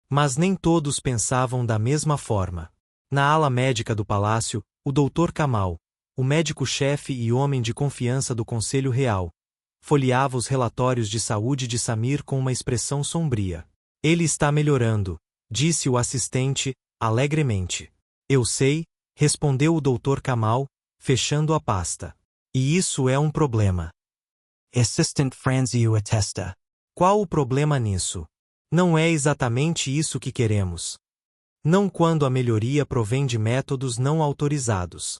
Mas nem todos pensavam da mesma forma. Na ala médica do palácio, o Dr. Kamal, o médico-chefe e homem de confiança do Conselho Real, folheava os relatórios de saúde de Samir com uma expressão sombria. Ele está melhorando, disse o assistente, alegremente. Eu sei, respondeu o Dr. Kamal, fechando a pasta. E isso é um problema. Assistant franziu a testa. Qual o problema nisso? Não é exatamente isso que queremos. Não quando a melhoria provém de métodos não autorizados.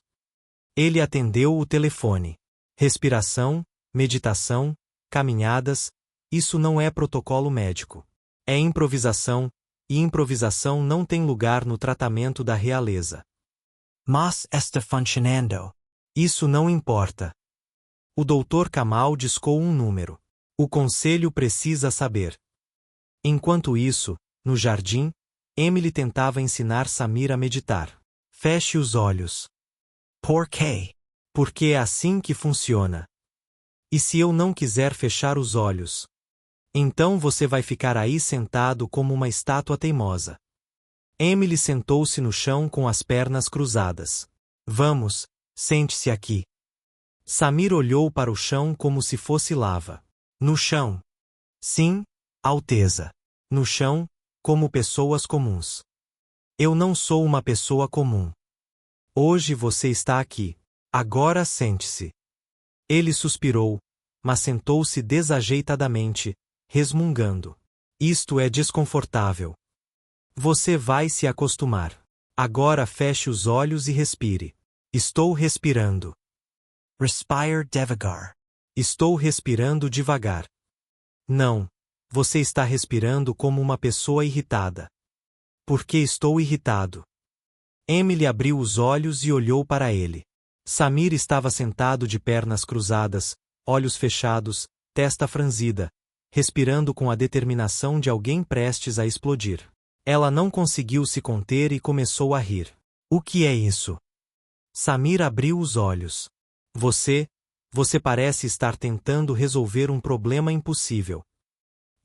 Ele atendeu o telefone. Respiração, meditação, caminhadas, isso não é protocolo médico. É improvisação, e improvisação não tem lugar no tratamento da realeza. Mas está funcionando. Isso não importa. O Dr. Kamal discou um número. O conselho precisa saber. Enquanto isso, no jardim, Emily tentava ensinar Samir a meditar. Feche os olhos. Por quê? Porque é assim que funciona. E se eu não quiser fechar os olhos? Então você vai ficar aí sentado como uma estátua teimosa. Emily sentou-se no chão com as pernas cruzadas. Vamos, sente-se aqui. Samir olhou para o chão como se fosse lava. No chão. Sim, Alteza. No chão, como pessoas comuns. Eu não sou uma pessoa comum. Hoje você está aqui. Agora sente-se. Ele suspirou, mas sentou-se desajeitadamente, resmungando. Isto é desconfortável. Você vai se acostumar. Agora feche os olhos e respire. Estou respirando. Respire devagar. Estou respirando devagar. Não, você está respirando como uma pessoa irritada. Por que estou irritado? Emily abriu os olhos e olhou para ele. Samir estava sentado de pernas cruzadas, olhos fechados, testa franzida, respirando com a determinação de alguém prestes a explodir. Ela não conseguiu se conter e começou a rir. O que é isso? Samir abriu os olhos. Você parece estar tentando resolver um problema impossível.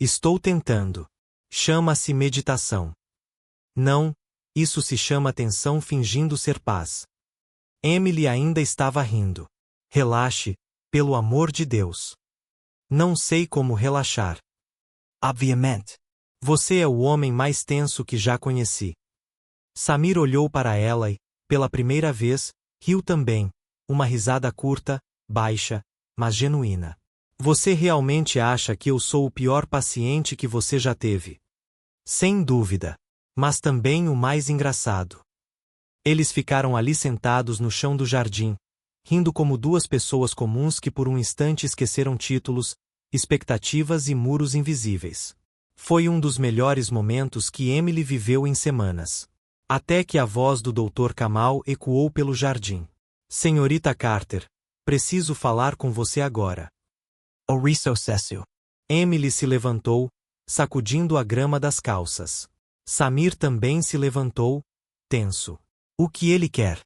Estou tentando. Chama-se meditação. Não, isso se chama atenção fingindo ser paz. Emily ainda estava rindo. Relaxe, pelo amor de Deus. Não sei como relaxar. Obviamente. Você é o homem mais tenso que já conheci. Samir olhou para ela e, pela primeira vez, riu também, uma risada curta, baixa, mas genuína. Você realmente acha que eu sou o pior paciente que você já teve? Sem dúvida. Mas também o mais engraçado. Eles ficaram ali sentados no chão do jardim, rindo como duas pessoas comuns que por um instante esqueceram títulos, expectativas e muros invisíveis. Foi um dos melhores momentos que Emily viveu em semanas. Até que a voz do Dr. Kamal ecoou pelo jardim. Senhorita Carter, preciso falar com você agora. Oriço Cessu. Emily se levantou, sacudindo a grama das calças. Samir também se levantou, tenso. O que ele quer?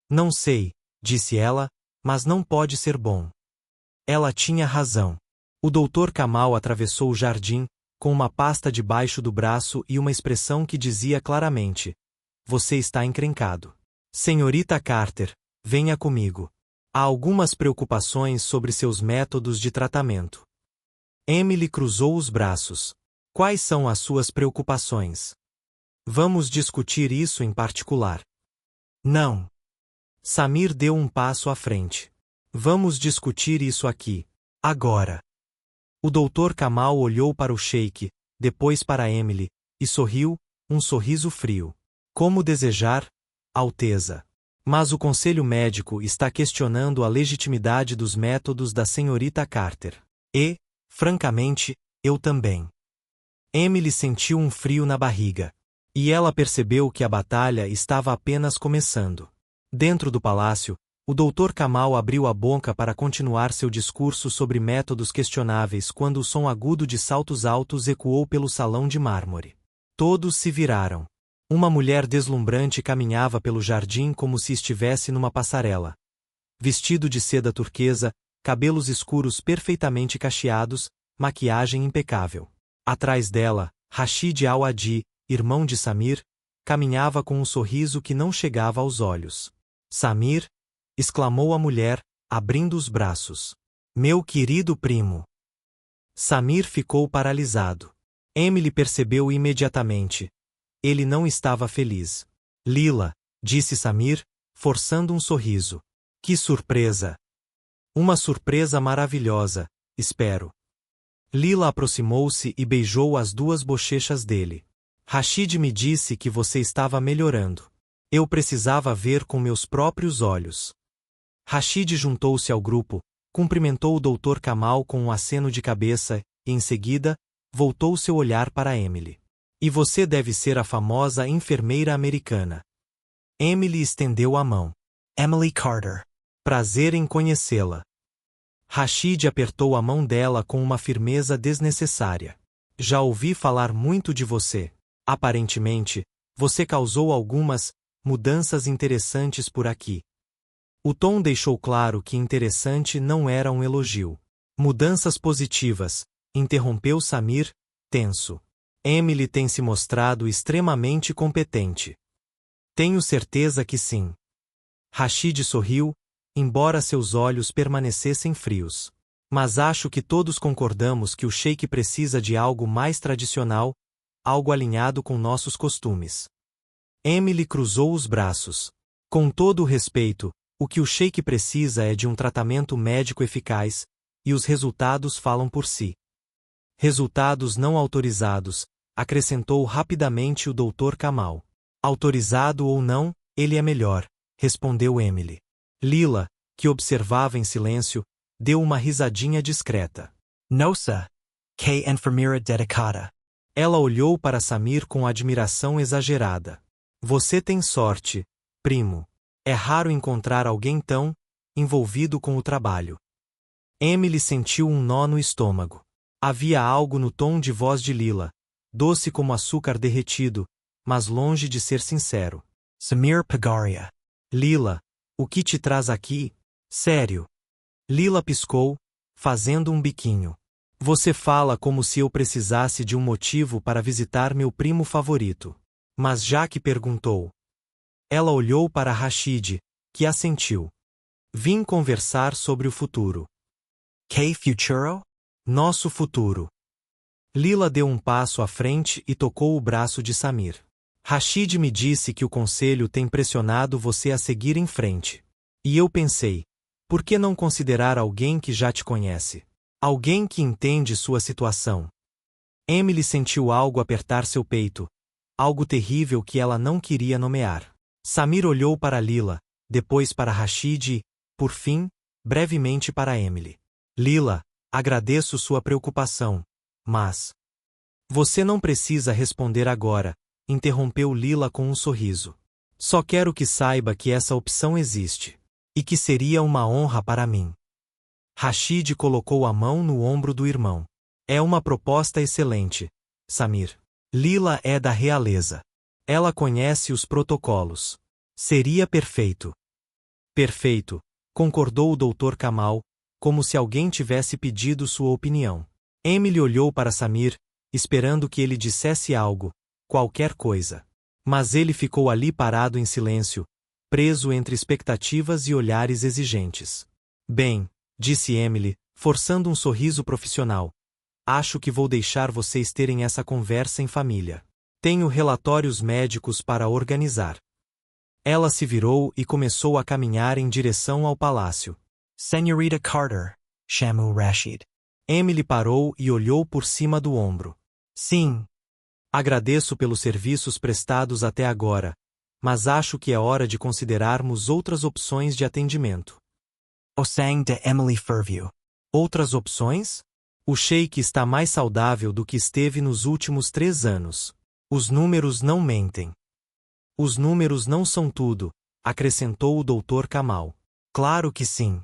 Não sei, disse ela, mas não pode ser bom. Ela tinha razão. O Dr. Kamal atravessou o jardim, com uma pasta debaixo do braço e uma expressão que dizia claramente: você está encrencado. Senhorita Carter, venha comigo. Há algumas preocupações sobre seus métodos de tratamento. Emily cruzou os braços. Quais são as suas preocupações? Vamos discutir isso em particular. Não. Samir deu um passo à frente. Vamos discutir isso aqui. Agora. O Dr. Kamal olhou para o sheik, depois para Emily, e sorriu, um sorriso frio. Como desejar, Alteza. Mas o conselho médico está questionando a legitimidade dos métodos da senhorita Carter. E, francamente, eu também. Emily sentiu um frio na barriga. E ela percebeu que a batalha estava apenas começando. Dentro do palácio, o Dr. Kamal abriu a boca para continuar seu discurso sobre métodos questionáveis quando o som agudo de saltos altos ecoou pelo salão de mármore. Todos se viraram. Uma mulher deslumbrante caminhava pelo jardim como se estivesse numa passarela. Vestido de seda turquesa, cabelos escuros perfeitamente cacheados, maquiagem impecável. Atrás dela, Rashid Al-Adi, irmão de Samir, caminhava com um sorriso que não chegava aos olhos. Samir, exclamou a mulher, abrindo os braços. Meu querido primo. Samir ficou paralisado. Emily percebeu imediatamente. Ele não estava feliz. Lila, disse Samir, forçando um sorriso. Que surpresa! Uma surpresa maravilhosa, espero. Lila aproximou-se e beijou as duas bochechas dele. Rashid me disse que você estava melhorando. Eu precisava ver com meus próprios olhos. Rashid juntou-se ao grupo, cumprimentou o Dr. Kamal com um aceno de cabeça e, em seguida, voltou seu olhar para Emily. E você deve ser a famosa enfermeira americana. Emily estendeu a mão. Emily Carter. Prazer em conhecê-la. Rashid apertou a mão dela com uma firmeza desnecessária. Já ouvi falar muito de você. Aparentemente, você causou algumas mudanças interessantes por aqui. O tom deixou claro que interessante não era um elogio. Mudanças positivas, interrompeu Samir, tenso. Emily tem se mostrado extremamente competente. Tenho certeza que sim. Rashid sorriu, embora seus olhos permanecessem frios. Mas acho que todos concordamos que o sheik precisa de algo mais tradicional, algo alinhado com nossos costumes. Emily cruzou os braços. Com todo o respeito, o que o sheik precisa é de um tratamento médico eficaz, e os resultados falam por si. Resultados não autorizados, acrescentou rapidamente o Dr. Kamal. Autorizado ou não, ele é melhor, respondeu Emily. Lila, que observava em silêncio, deu uma risadinha discreta. Nossa, que enfermeira dedicada. Ela olhou para Samir com admiração exagerada. Você tem sorte, primo. É raro encontrar alguém tão envolvido com o trabalho. Emily sentiu um nó no estômago. Havia algo no tom de voz de Lila, doce como açúcar derretido, mas longe de ser sincero. Samir Pagaria. Lila, o que te traz aqui? Sério. Lila piscou, fazendo um biquinho. Você fala como se eu precisasse de um motivo para visitar meu primo favorito. Mas já que perguntou. Ela olhou para Rashid, que assentiu. Vim conversar sobre o futuro. Que futuro? Nosso futuro. Lila deu um passo à frente e tocou o braço de Samir. Rashid me disse que o conselho tem pressionado você a seguir em frente. E eu pensei, por que não considerar alguém que já te conhece? Alguém que entende sua situação. Emily sentiu algo apertar seu peito, algo terrível que ela não queria nomear. Samir olhou para Lila, depois para Rashid e, por fim, brevemente para Emily. Lila, agradeço sua preocupação, mas... Você não precisa responder agora, interrompeu Lila com um sorriso. Só quero que saiba que essa opção existe. E que seria uma honra para mim. Rashid colocou a mão no ombro do irmão. É uma proposta excelente, Samir. Lila é da realeza. Ela conhece os protocolos. Seria perfeito. Perfeito, concordou o Dr. Kamal, como se alguém tivesse pedido sua opinião. Emily olhou para Samir, esperando que ele dissesse algo, qualquer coisa. Mas ele ficou ali parado em silêncio, preso entre expectativas e olhares exigentes. Bem, disse Emily, forçando um sorriso profissional. Acho que vou deixar vocês terem essa conversa em família. Tenho relatórios médicos para organizar. Ela se virou e começou a caminhar em direção ao palácio. Senhorita Carter, chamou Rashid. Emily parou e olhou por cima do ombro. Sim. Agradeço pelos serviços prestados até agora, mas acho que é hora de considerarmos outras opções de atendimento. O sang de Emily Fairview. Outras opções? O sheik está mais saudável do que esteve nos últimos 3 anos. Os números não mentem. Os números não são tudo, acrescentou o Dr. Kamal. Claro que sim.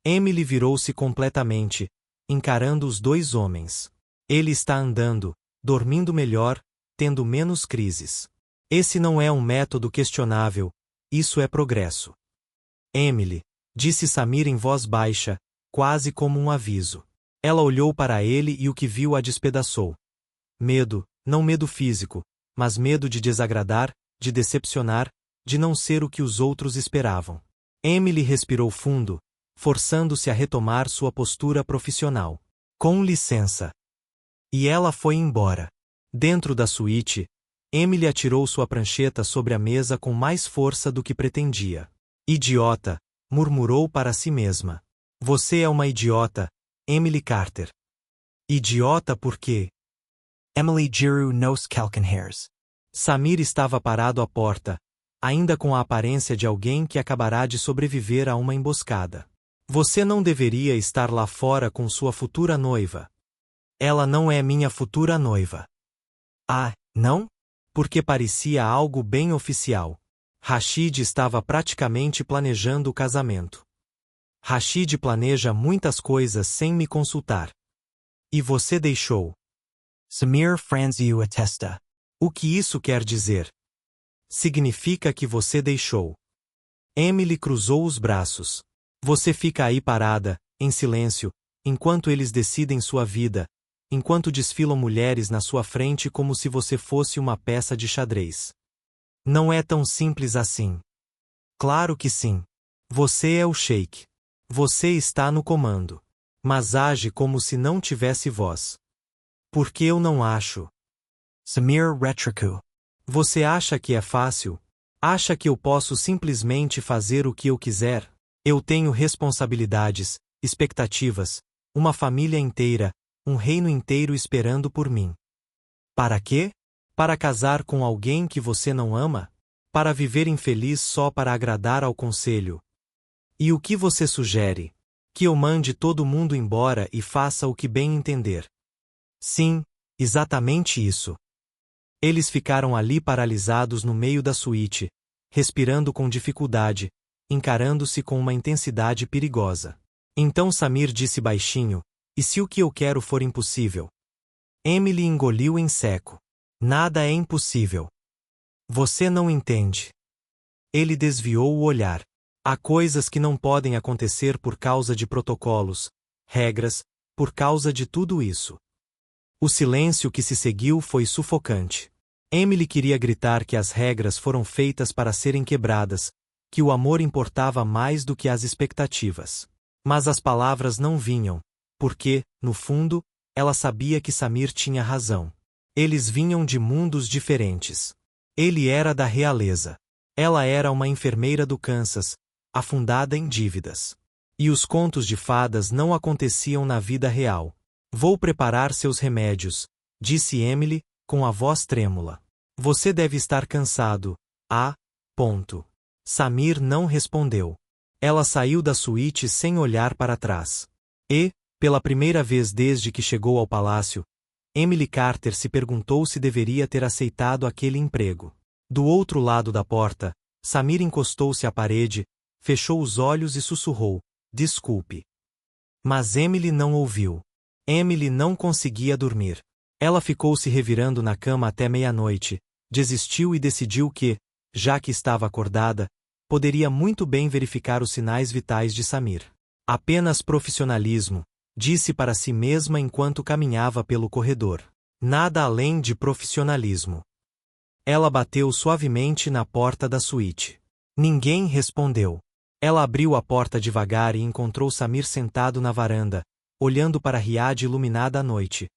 Emily virou-se completamente, encarando os dois homens. Ele está andando, dormindo melhor, tendo menos crises. Esse não é um método questionável, isso é progresso. Emily, disse Samir em voz baixa, quase como um aviso. Ela olhou para ele e o que viu a despedaçou. Medo, não medo físico, mas medo de desagradar, de decepcionar, de não ser o que os outros esperavam. Emily respirou fundo, forçando-se a retomar sua postura profissional. Com licença. E ela foi embora. Dentro da suíte, Emily atirou sua prancheta sobre a mesa com mais força do que pretendia. Idiota, murmurou para si mesma. Você é uma idiota, Emily Carter. Idiota por quê? Emily Giru nos Kalkenhairs. Samir estava parado à porta, ainda com a aparência de alguém que acabará de sobreviver a uma emboscada. Você não deveria estar lá fora com sua futura noiva. Ela não é minha futura noiva. Ah, não? Porque parecia algo bem oficial. Rashid estava praticamente planejando o casamento. Rashid planeja muitas coisas sem me consultar. E você deixou. Samir franziu a testa. O que isso quer dizer? Significa que você deixou. Emily cruzou os braços. Você fica aí parada, em silêncio, enquanto eles decidem sua vida, enquanto desfilam mulheres na sua frente como se você fosse uma peça de xadrez. Não é tão simples assim. Claro que sim. Você é o sheik. Você está no comando. Mas age como se não tivesse voz. Porque eu não acho. Samir retrocou. Você acha que é fácil? Acha que eu posso simplesmente fazer o que eu quiser? Eu tenho responsabilidades, expectativas, uma família inteira, um reino inteiro esperando por mim. Para quê? Para casar com alguém que você não ama? Para viver infeliz só para agradar ao conselho? E o que você sugere? Que eu mande todo mundo embora e faça o que bem entender. Sim, exatamente isso. Eles ficaram ali paralisados no meio da suíte, respirando com dificuldade, encarando-se com uma intensidade perigosa. Então Samir disse baixinho, e se o que eu quero for impossível? Emily engoliu em seco. Nada é impossível. Você não entende. Ele desviou o olhar. Há coisas que não podem acontecer por causa de protocolos, regras, por causa de tudo isso. O silêncio que se seguiu foi sufocante. Emily queria gritar que as regras foram feitas para serem quebradas, que o amor importava mais do que as expectativas. Mas as palavras não vinham, porque, no fundo, ela sabia que Samir tinha razão. Eles vinham de mundos diferentes. Ele era da realeza. Ela era uma enfermeira do Kansas, afundada em dívidas. E os contos de fadas não aconteciam na vida real. Vou preparar seus remédios, disse Emily, com a voz trêmula. Você deve estar cansado. Ah, ponto. Samir não respondeu. Ela saiu da suíte sem olhar para trás. E, pela primeira vez desde que chegou ao palácio, Emily Carter se perguntou se deveria ter aceitado aquele emprego. Do outro lado da porta, Samir encostou-se à parede, fechou os olhos e sussurrou, desculpe. Mas Emily não ouviu. Emily não conseguia dormir. Ela ficou se revirando na cama até meia-noite, desistiu e decidiu que, já que estava acordada, poderia muito bem verificar os sinais vitais de Samir. Apenas profissionalismo, disse para si mesma enquanto caminhava pelo corredor. Nada além de profissionalismo. Ela bateu suavemente na porta da suíte. Ninguém respondeu. Ela abriu a porta devagar e encontrou Samir sentado na varanda, olhando para a riade iluminada à noite,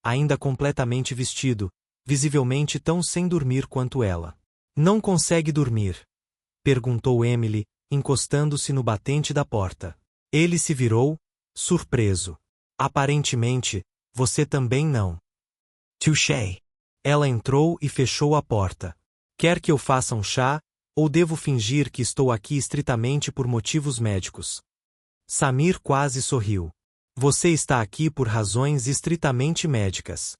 ainda completamente vestido, visivelmente tão sem dormir quanto ela. Não consegue dormir? Perguntou Emily, encostando-se no batente da porta. Ele se virou, surpreso. Aparentemente, você também não. Touché. Ela entrou e fechou a porta. Quer que eu faça um chá, ou devo fingir que estou aqui estritamente por motivos médicos? Samir quase sorriu. Você está aqui por razões estritamente médicas.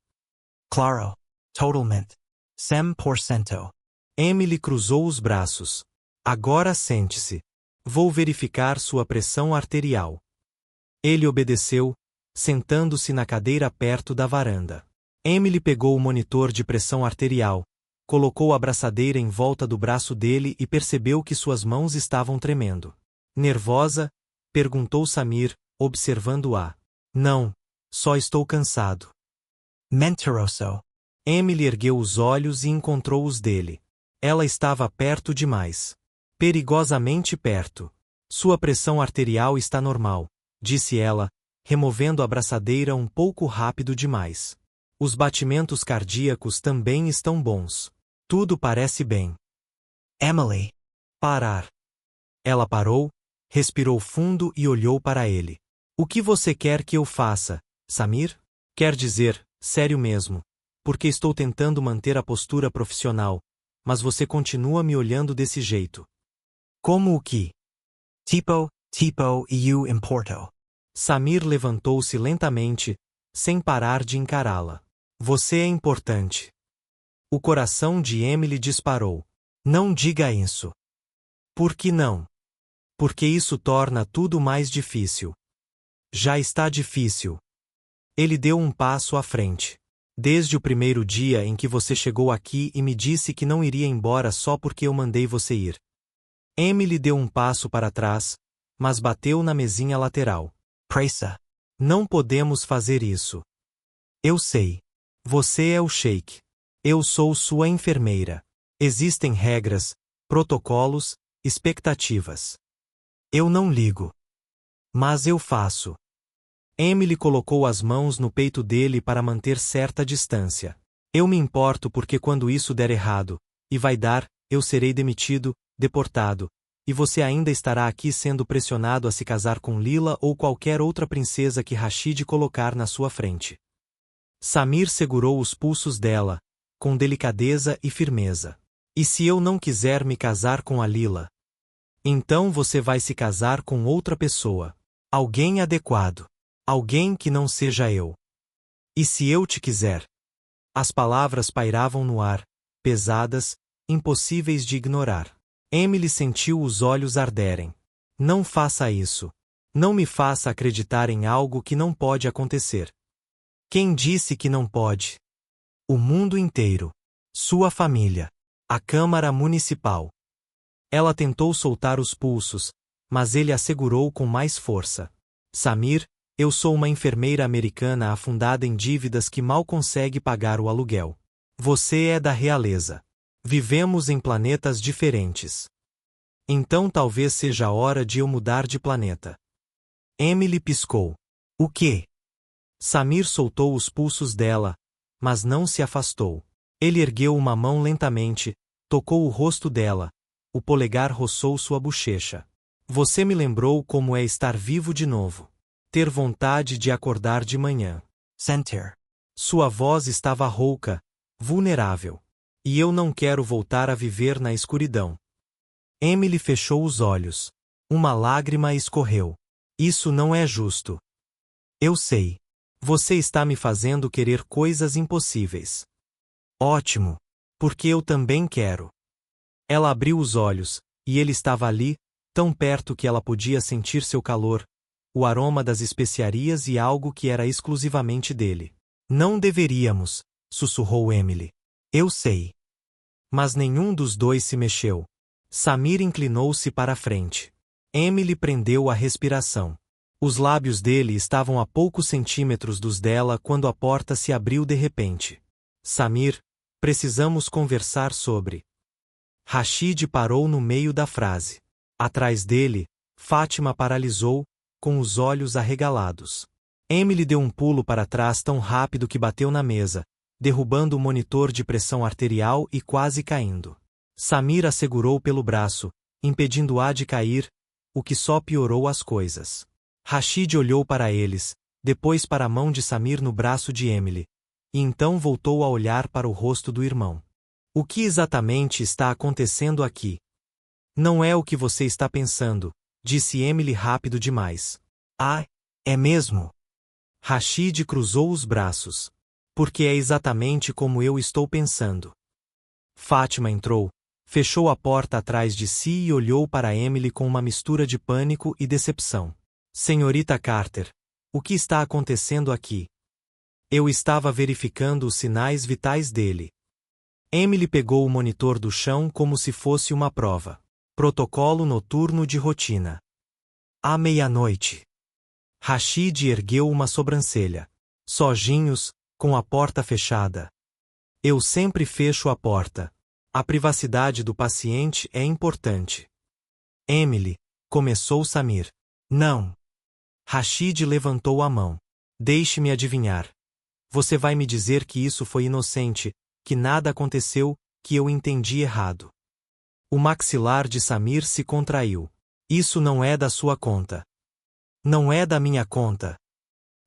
Claro. Totalmente. 100%. Emily cruzou os braços. Agora sente-se. Vou verificar sua pressão arterial. Ele obedeceu, sentando-se na cadeira perto da varanda. Emily pegou o monitor de pressão arterial, colocou a braçadeira em volta do braço dele e percebeu que suas mãos estavam tremendo. Nervosa? Perguntou Samir, observando-a. Não, só estou cansado. Mentiroso. Emily ergueu os olhos e encontrou os dele. Ela estava perto demais. Perigosamente perto. Sua pressão arterial está normal, disse ela, removendo a braçadeira um pouco rápido demais. Os batimentos cardíacos também estão bons. Tudo parece bem. Emily. Parar. Ela parou, respirou fundo e olhou para ele. O que você quer que eu faça, Samir? Quer dizer, sério mesmo. porque estou tentando manter a postura profissional, mas você continua me olhando desse jeito. Como o que? Tipo e o importo. Samir levantou-se lentamente, sem parar de encará-la. Você é importante. O coração de Emily disparou. Não diga isso. Por que não? Porque isso torna tudo mais difícil. Já está difícil. Ele deu um passo à frente. Desde o primeiro dia em que você chegou aqui e me disse que não iria embora só porque eu mandei você ir. Emily deu um passo para trás, mas bateu na mesinha lateral. Pressa. Não podemos fazer isso. Eu sei. Você é o Sheik. Eu sou sua enfermeira. Existem regras, protocolos, expectativas. Eu não ligo. Mas eu faço. Emily colocou as mãos no peito dele para manter certa distância. Eu me importo porque quando isso der errado, e vai dar, eu serei demitido, deportado, e você ainda estará aqui sendo pressionado a se casar com Lila ou qualquer outra princesa que Rashid colocar na sua frente. Samir segurou os pulsos dela, com delicadeza e firmeza. E se eu não quiser me casar com a Lila? Então você vai se casar com outra pessoa. Alguém adequado. Alguém que não seja eu. E se eu te quiser? As palavras pairavam no ar, pesadas, impossíveis de ignorar. Emily sentiu os olhos arderem. Não faça isso. Não me faça acreditar em algo que não pode acontecer. Quem disse que não pode? O mundo inteiro. Sua família. A Câmara Municipal. Ela tentou soltar os pulsos, mas ele a segurou com mais força. Samir, eu sou uma enfermeira americana afundada em dívidas que mal consegue pagar o aluguel. Você é da realeza. Vivemos em planetas diferentes. Então talvez seja a hora de eu mudar de planeta. Emily piscou. O quê? Samir soltou os pulsos dela, mas não se afastou. Ele ergueu uma mão lentamente, tocou o rosto dela, o polegar roçou sua bochecha. Você me lembrou como é estar vivo de novo. Ter vontade de acordar de manhã. Sentir. Sua voz estava rouca, vulnerável. E eu não quero voltar a viver na escuridão. Emily fechou os olhos. Uma lágrima escorreu. Isso não é justo. Eu sei. Você está me fazendo querer coisas impossíveis. Ótimo. Porque eu também quero. Ela abriu os olhos, e ele estava ali, tão perto que ela podia sentir seu calor, o aroma das especiarias e algo que era exclusivamente dele. Não deveríamos, sussurrou Emily. Eu sei. Mas nenhum dos dois se mexeu. Samir inclinou-se para a frente. Emily prendeu a respiração. Os lábios dele estavam a poucos centímetros dos dela quando a porta se abriu de repente. Samir, precisamos conversar sobre. Rashid parou no meio da frase. Atrás dele, Fátima paralisou, com os olhos arregalados. Emily deu um pulo para trás tão rápido que bateu na mesa, derrubando o monitor de pressão arterial e quase caindo. Samir a segurou pelo braço, impedindo-a de cair, o que só piorou as coisas. Rashid olhou para eles, depois para a mão de Samir no braço de Emily, e então voltou a olhar para o rosto do irmão. O que exatamente está acontecendo aqui? Não é o que você está pensando, disse Emily rápido demais. Ah, é mesmo? Rashid cruzou os braços. Porque é exatamente como eu estou pensando. Fátima entrou, fechou a porta atrás de si e olhou para Emily com uma mistura de pânico e decepção. Senhorita Carter, o que está acontecendo aqui? Eu estava verificando os sinais vitais dele. Emily pegou o monitor do chão como se fosse uma prova. Protocolo noturno de rotina. À meia-noite. Rashid ergueu uma sobrancelha. Sozinhos, com a porta fechada. Eu sempre fecho a porta. A privacidade do paciente é importante. Emily, começou Samir. Não. Rashid levantou a mão. Deixe-me adivinhar. Você vai me dizer que isso foi inocente, que nada aconteceu, que eu entendi errado. O maxilar de Samir se contraiu. Isso não é da sua conta. Não é da minha conta.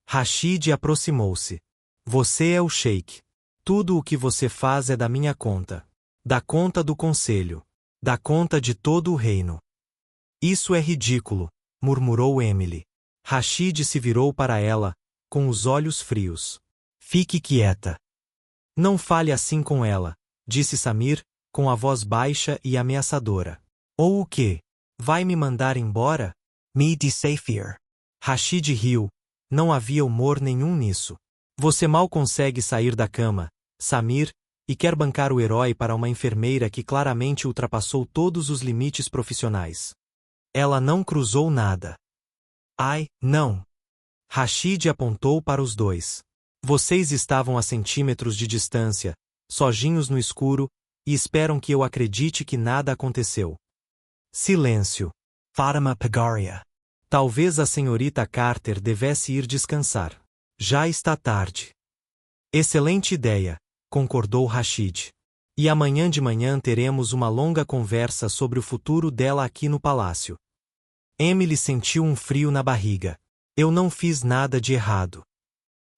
Rashid aproximou-se. Você é o Sheik. Tudo o que você faz é da minha conta. Da conta do conselho. Da conta de todo o reino. Isso é ridículo, murmurou Emily. Rashid se virou para ela, com os olhos frios. Fique quieta. Não fale assim com ela, disse Samir, com a voz baixa e ameaçadora. Ou o quê? Vai me mandar embora? Me desafiar. Rashid riu. Não havia humor nenhum nisso. Você mal consegue sair da cama, Samir, e quer bancar o herói para uma enfermeira que claramente ultrapassou todos os limites profissionais. Ela não cruzou nada. Ai, não. Rashid apontou para os dois. Vocês estavam a centímetros de distância, sozinhos no escuro, e esperam que eu acredite que nada aconteceu. Silêncio. Fatima Pagaria. Talvez a senhorita Carter devesse ir descansar. Já está tarde. Excelente ideia, concordou Rashid. E amanhã de manhã teremos uma longa conversa sobre o futuro dela aqui no palácio. Emily sentiu um frio na barriga. Eu não fiz nada de errado.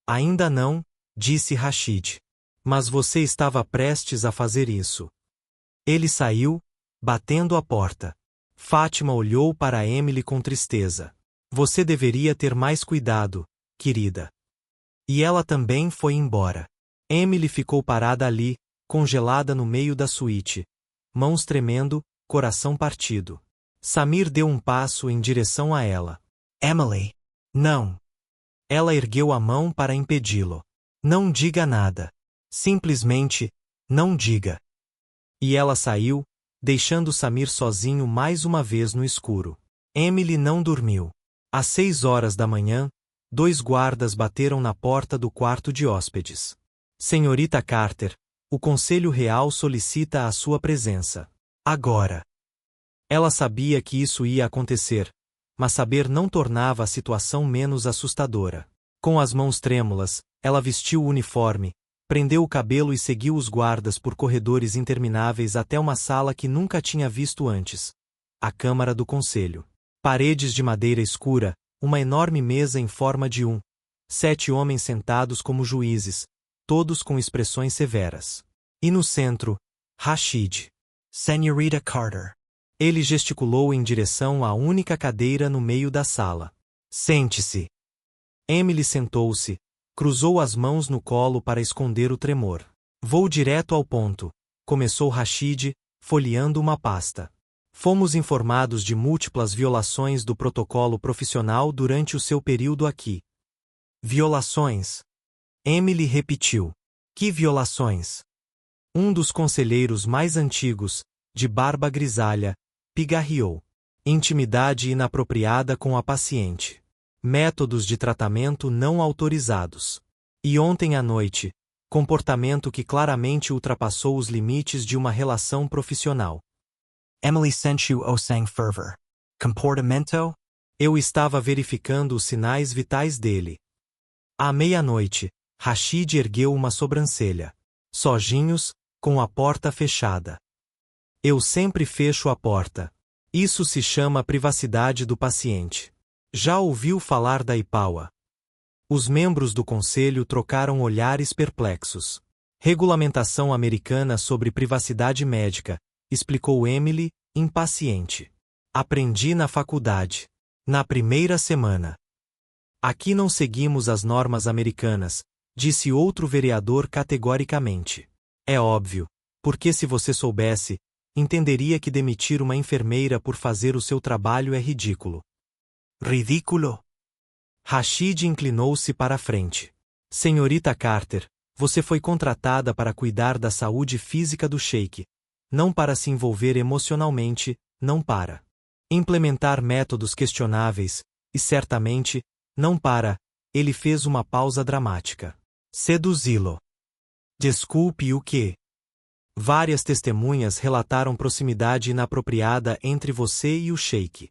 Ainda não, disse Rashid. Mas você estava prestes a fazer isso. Ele saiu, batendo a porta. Fátima olhou para Emily com tristeza. Você deveria ter mais cuidado, querida. E ela também foi embora. Emily ficou parada ali, congelada no meio da suíte, mãos tremendo, coração partido. Samir deu um passo em direção a ela. Emily. Não. Ela ergueu a mão para impedi-lo. Não diga nada. Simplesmente, não diga. E ela saiu, deixando Samir sozinho mais uma vez no escuro. Emily não dormiu. Às 6 horas da manhã, 2 guardas bateram na porta do quarto de hóspedes. Senhorita Carter, o Conselho Real solicita a sua presença. Agora. Ela sabia que isso ia acontecer, mas saber não tornava a situação menos assustadora. Com as mãos trêmulas, ela vestiu o uniforme, prendeu o cabelo e seguiu os guardas por corredores intermináveis até uma sala que nunca tinha visto antes. A Câmara do Conselho. Paredes de madeira escura, uma enorme mesa em forma de 7 homens sentados como juízes, todos com expressões severas. E no centro, Rashid. Senhorita Carter. Ele gesticulou em direção à única cadeira no meio da sala. Sente-se. Emily sentou-se, cruzou as mãos no colo para esconder o tremor. Vou direto ao ponto, começou Rashid, folheando uma pasta. Fomos informados de múltiplas violações do protocolo profissional durante o seu período aqui. Violações? Emily repetiu. Que violações? Um dos conselheiros mais antigos, de barba grisalha, pigarreou. Intimidade inapropriada com a paciente. Métodos de tratamento não autorizados. E ontem à noite, comportamento que claramente ultrapassou os limites de uma relação profissional. Emily sentiu o sang fervor. Comportamento? Eu estava verificando os sinais vitais dele. À meia-noite, Rashid ergueu uma sobrancelha. Sozinhos, com a porta fechada. Eu sempre fecho a porta. Isso se chama privacidade do paciente. Já ouviu falar da IPAWA? Os membros do conselho trocaram olhares perplexos. Regulamentação americana sobre privacidade médica, explicou Emily, impaciente. Aprendi na faculdade. Na primeira semana. Aqui não seguimos as normas americanas, disse outro vereador categoricamente. É óbvio, porque se você soubesse, entenderia que demitir uma enfermeira por fazer o seu trabalho é ridículo. Ridículo? Rashid inclinou-se para a frente. Senhorita Carter, você foi contratada para cuidar da saúde física do sheik, não para se envolver emocionalmente, não para implementar métodos questionáveis, e certamente, não para. Ele fez uma pausa dramática. Seduzi-lo. Desculpe o quê? Várias testemunhas relataram proximidade inapropriada entre você e o sheik.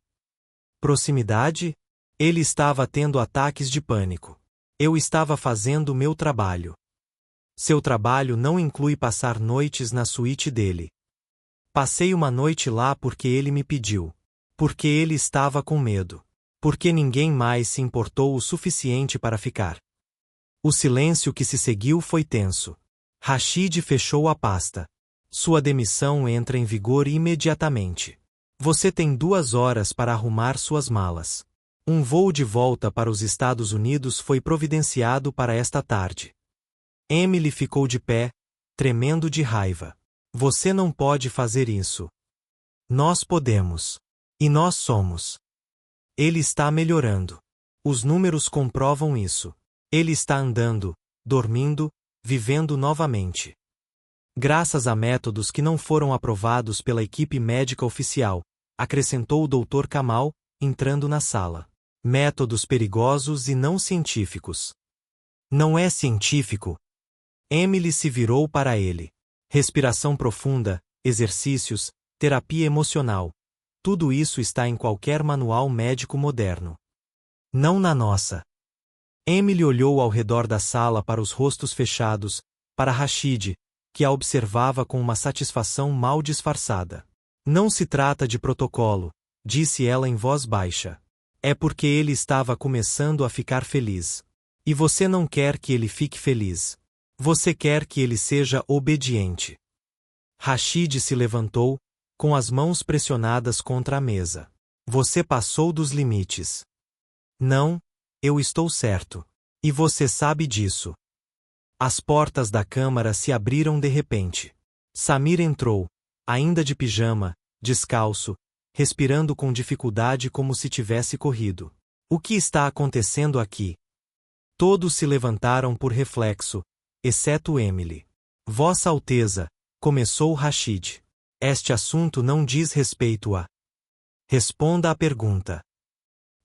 Proximidade? Ele estava tendo ataques de pânico. Eu estava fazendo meu trabalho. Seu trabalho não inclui passar noites na suíte dele. Passei uma noite lá porque ele me pediu. Porque ele estava com medo. Porque ninguém mais se importou o suficiente para ficar. O silêncio que se seguiu foi tenso. Rashid fechou a pasta. Sua demissão entra em vigor imediatamente. Você tem 2 horas para arrumar suas malas. Um voo de volta para os Estados Unidos foi providenciado para esta tarde. Emily ficou de pé, tremendo de raiva. Você não pode fazer isso. Nós podemos. E nós somos. Ele está melhorando. Os números comprovam isso. Ele está andando, dormindo, vivendo novamente. Graças a métodos que não foram aprovados pela equipe médica oficial, acrescentou o Dr. Kamal, entrando na sala. Métodos perigosos e não científicos. Não é científico. Emily se virou para ele. Respiração profunda, exercícios, terapia emocional. Tudo isso está em qualquer manual médico moderno. Não na nossa. Emily olhou ao redor da sala para os rostos fechados, para Rashid, que a observava com uma satisfação mal disfarçada. Não se trata de protocolo, disse ela em voz baixa. É porque ele estava começando a ficar feliz. E você não quer que ele fique feliz. Você quer que ele seja obediente. Rashid se levantou, com as mãos pressionadas contra a mesa. Você passou dos limites. Não, eu estou certo. E você sabe disso. As portas da câmara se abriram de repente. Samir entrou, ainda de pijama, descalço, respirando com dificuldade como se tivesse corrido. O que está acontecendo aqui? Todos se levantaram por reflexo, exceto Emily. Vossa Alteza, começou Rashid. Este assunto não diz respeito a... Responda à pergunta.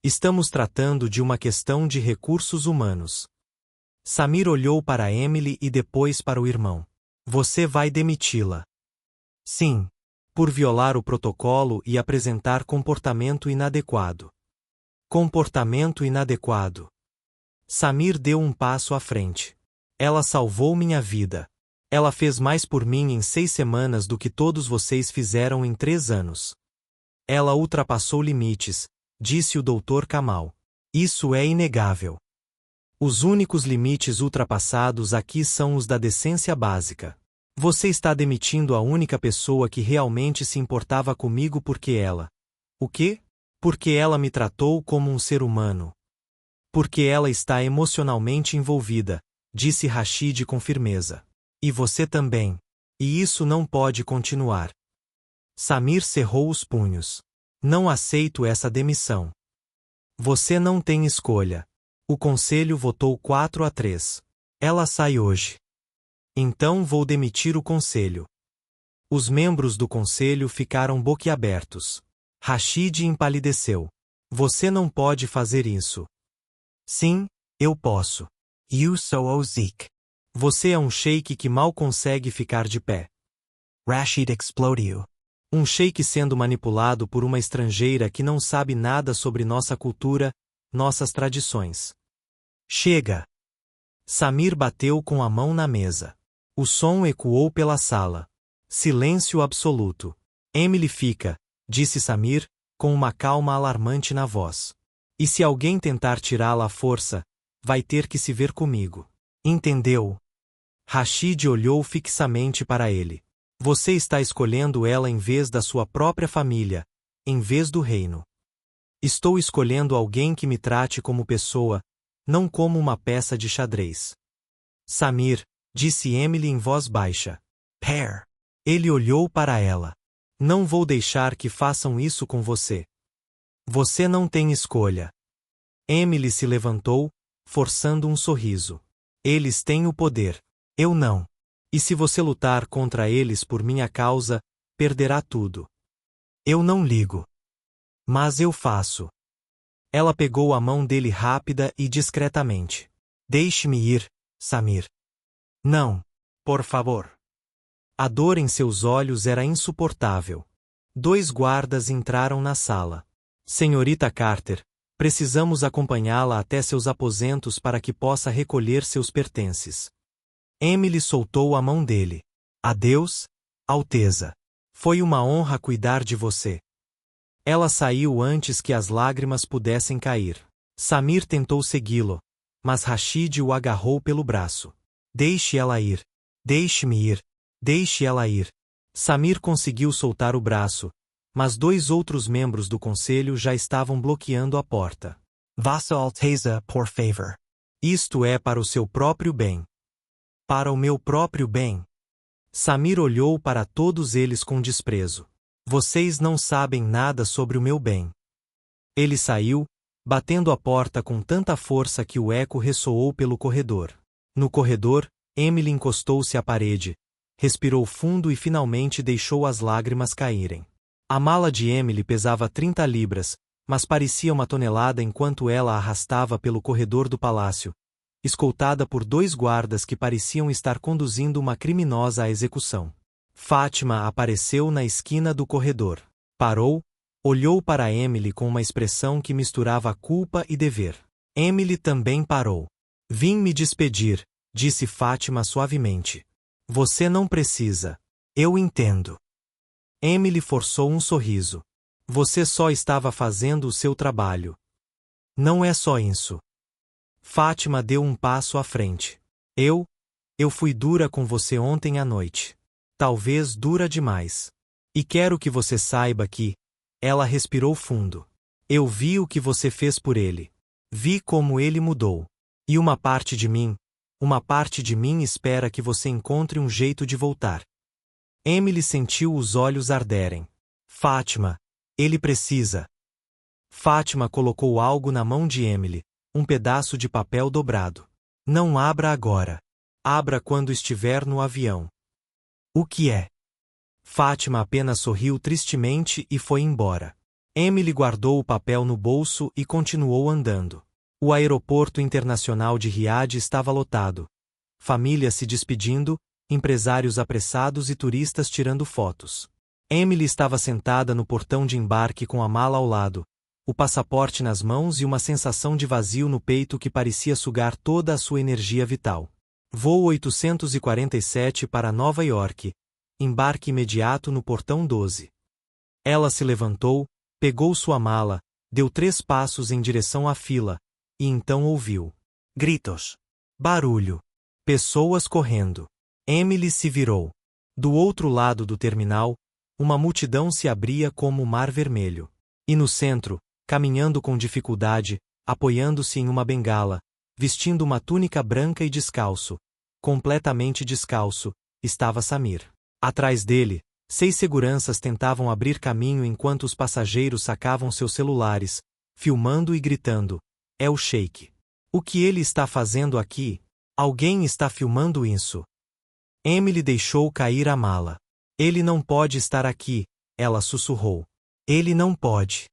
Estamos tratando de uma questão de recursos humanos. Samir olhou para Emily e depois para o irmão. Você vai demiti-la. Sim, por violar o protocolo e apresentar comportamento inadequado. Comportamento inadequado. Samir deu um passo à frente. Ela salvou minha vida. Ela fez mais por mim em 6 semanas do que todos vocês fizeram em 3 anos. Ela ultrapassou limites, disse o Dr. Kamal. Isso é inegável. Os únicos limites ultrapassados aqui são os da decência básica. Você está demitindo a única pessoa que realmente se importava comigo porque ela... O quê? Porque ela me tratou como um ser humano. Porque ela está emocionalmente envolvida, disse Rashid com firmeza. E você também. E isso não pode continuar. Samir cerrou os punhos. Não aceito essa demissão. Você não tem escolha. O conselho votou 4-3. Ela sai hoje. Então vou demitir o conselho. Os membros do conselho ficaram boquiabertos. Rashid empalideceu. Você não pode fazer isso. Sim, eu posso. You so Zeke. Você é um sheik que mal consegue ficar de pé. Rashid explodiu. Um sheik sendo manipulado por uma estrangeira que não sabe nada sobre nossa cultura, nossas tradições. Chega! Samir bateu com a mão na mesa. O som ecoou pela sala. Silêncio absoluto. Emily fica, disse Samir, com uma calma alarmante na voz. E se alguém tentar tirá-la à força, vai ter que se ver comigo. Entendeu? Rashid olhou fixamente para ele. Você está escolhendo ela em vez da sua própria família, em vez do reino. Estou escolhendo alguém que me trate como pessoa, não como uma peça de xadrez. Samir, disse Emily em voz baixa. Pear. Ele olhou para ela. Não vou deixar que façam isso com você. Você não tem escolha. Emily se levantou, forçando um sorriso. Eles têm o poder. Eu não. E se você lutar contra eles por minha causa, perderá tudo. Eu não ligo. Mas eu faço. Ela pegou a mão dele rápida e discretamente. Deixe-me ir, Samir. Não, por favor. A dor em seus olhos era insuportável. 2 guardas entraram na sala. Senhorita Carter, precisamos acompanhá-la até seus aposentos para que possa recolher seus pertences. Emily soltou a mão dele. Adeus, Alteza. Foi uma honra cuidar de você. Ela saiu antes que as lágrimas pudessem cair. Samir tentou segui-lo, mas Rashid o agarrou pelo braço. Deixe ela ir. Deixe-me ir. Deixe ela ir. Samir conseguiu soltar o braço, mas 2 outros membros do conselho já estavam bloqueando a porta. Vossa Alteza, por favor. Isto é para o seu próprio bem. Para o meu próprio bem. Samir olhou para todos eles com desprezo. Vocês não sabem nada sobre o meu bem. Ele saiu, batendo a porta com tanta força que o eco ressoou pelo corredor. No corredor, Emily encostou-se à parede, respirou fundo e finalmente deixou as lágrimas caírem. A mala de Emily pesava 30 libras, mas parecia uma tonelada enquanto ela a arrastava pelo corredor do palácio, escoltada por 2 guardas que pareciam estar conduzindo uma criminosa à execução. Fátima apareceu na esquina do corredor. Parou, olhou para Emily com uma expressão que misturava culpa e dever. Emily também parou. Vim me despedir, disse Fátima suavemente. Você não precisa. Eu entendo. Emily forçou um sorriso. Você só estava fazendo o seu trabalho. Não é só isso. Fátima deu um passo à frente. Eu fui dura com você ontem à noite. Talvez dura demais. E quero que você saiba que... Ela respirou fundo. Eu vi o que você fez por ele. Vi como ele mudou. E uma parte de mim espera que você encontre um jeito de voltar. Emily sentiu os olhos arderem. Fátima, ele precisa. Fátima colocou algo na mão de Emily, um pedaço de papel dobrado. Não abra agora. Abra quando estiver no avião. O que é? Fátima apenas sorriu tristemente e foi embora. Emily guardou o papel no bolso e continuou andando. O aeroporto internacional de Riad estava lotado. Famílias se despedindo, empresários apressados e turistas tirando fotos. Emily estava sentada no portão de embarque com a mala ao lado, o passaporte nas mãos e uma sensação de vazio no peito que parecia sugar toda a sua energia vital. Voo 847 para Nova York. Embarque imediato no portão 12. Ela se levantou, pegou sua mala, deu 3 passos em direção à fila, e então ouviu gritos, barulho, pessoas correndo. Emily se virou. Do outro lado do terminal, uma multidão se abria como o Mar Vermelho. E no centro, caminhando com dificuldade, apoiando-se em uma bengala, vestindo uma túnica branca e descalço, completamente descalço, estava Samir. Atrás dele, 6 seguranças tentavam abrir caminho enquanto os passageiros sacavam seus celulares, filmando e gritando: é o Sheik. O que ele está fazendo aqui? Alguém está filmando isso. Emily deixou cair a mala. Ele não pode estar aqui, ela sussurrou. Ele não pode.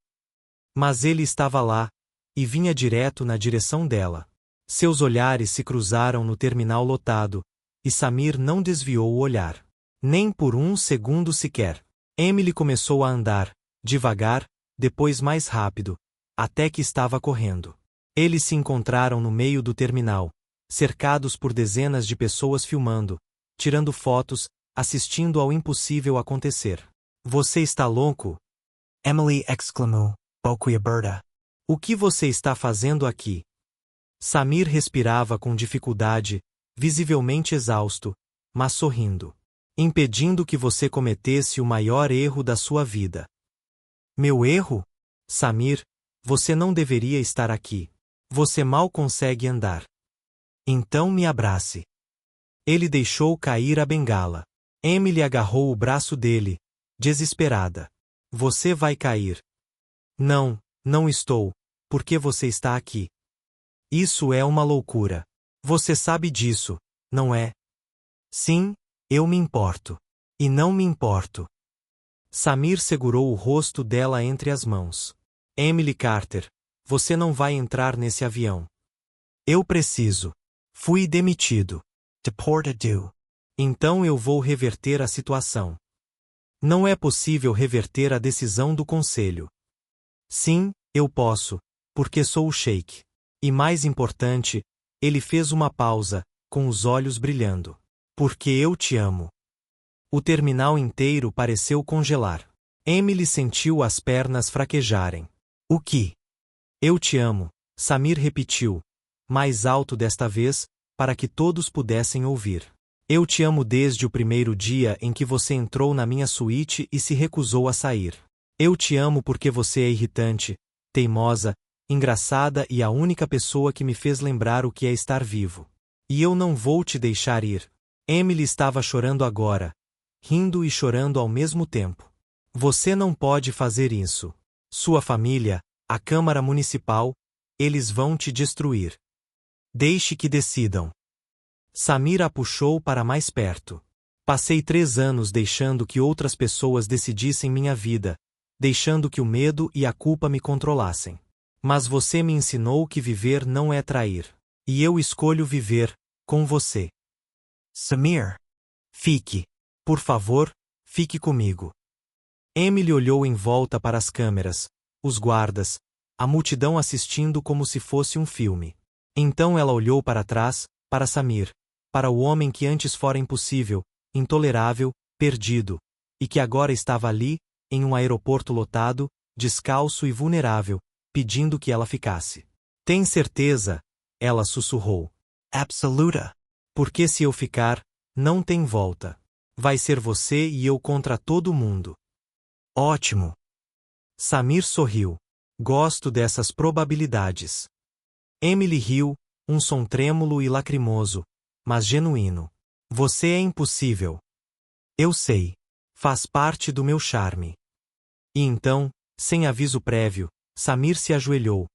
Mas ele estava lá, e vinha direto na direção dela. Seus olhares se cruzaram no terminal lotado, e Samir não desviou o olhar. Nem por um segundo sequer. Emily começou a andar, devagar, depois mais rápido, até que estava correndo. Eles se encontraram no meio do terminal, cercados por dezenas de pessoas filmando, tirando fotos, assistindo ao impossível acontecer. Você está louco? Emily exclamou, boquiaberta. O que você está fazendo aqui? Samir respirava com dificuldade, visivelmente exausto, mas sorrindo. Impedindo que você cometesse o maior erro da sua vida. Meu erro? Samir, você não deveria estar aqui. Você mal consegue andar. Então me abrace. Ele deixou cair a bengala. Emily agarrou o braço dele, desesperada. Você vai cair. Não, não estou, porque você está aqui. Isso é uma loucura. Você sabe disso, não é? Sim, eu me importo. E não me importo. Samir segurou o rosto dela entre as mãos. Emily Carter, você não vai entrar nesse avião. Eu preciso. Fui demitido. Deportado. Então eu vou reverter a situação. Não é possível reverter a decisão do conselho. Sim, eu posso, porque sou o Sheik. E mais importante, ele fez uma pausa, com os olhos brilhando. Porque eu te amo. O terminal inteiro pareceu congelar. Emily sentiu as pernas fraquejarem. O que? Eu te amo, Samir repetiu, mais alto desta vez, para que todos pudessem ouvir. Eu te amo desde o primeiro dia em que você entrou na minha suíte e se recusou a sair. Eu te amo porque você é irritante, teimosa, engraçada e a única pessoa que me fez lembrar o que é estar vivo. E eu não vou te deixar ir. Emily estava chorando agora, rindo e chorando ao mesmo tempo. Você não pode fazer isso. Sua família, a Câmara Municipal, eles vão te destruir. Deixe que decidam. Samir a puxou para mais perto. Passei 3 anos deixando que outras pessoas decidissem minha vida, deixando que o medo e a culpa me controlassem. Mas você me ensinou que viver não é trair. E eu escolho viver, com você. Samir. Fique. Por favor, fique comigo. Emily olhou em volta para as câmeras, os guardas, a multidão assistindo como se fosse um filme. Então ela olhou para trás, para Samir, para o homem que antes fora impossível, intolerável, perdido, e que agora estava ali, em um aeroporto lotado, descalço e vulnerável, pedindo que ela ficasse. Tem certeza? Ela sussurrou. Absoluta. Porque se eu ficar, não tem volta. Vai ser você e eu contra todo mundo. Ótimo. Samir sorriu. Gosto dessas probabilidades. Emily riu, um som trêmulo e lacrimoso, mas genuíno. Você é impossível. Eu sei. Faz parte do meu charme. E então, sem aviso prévio, Samir se ajoelhou,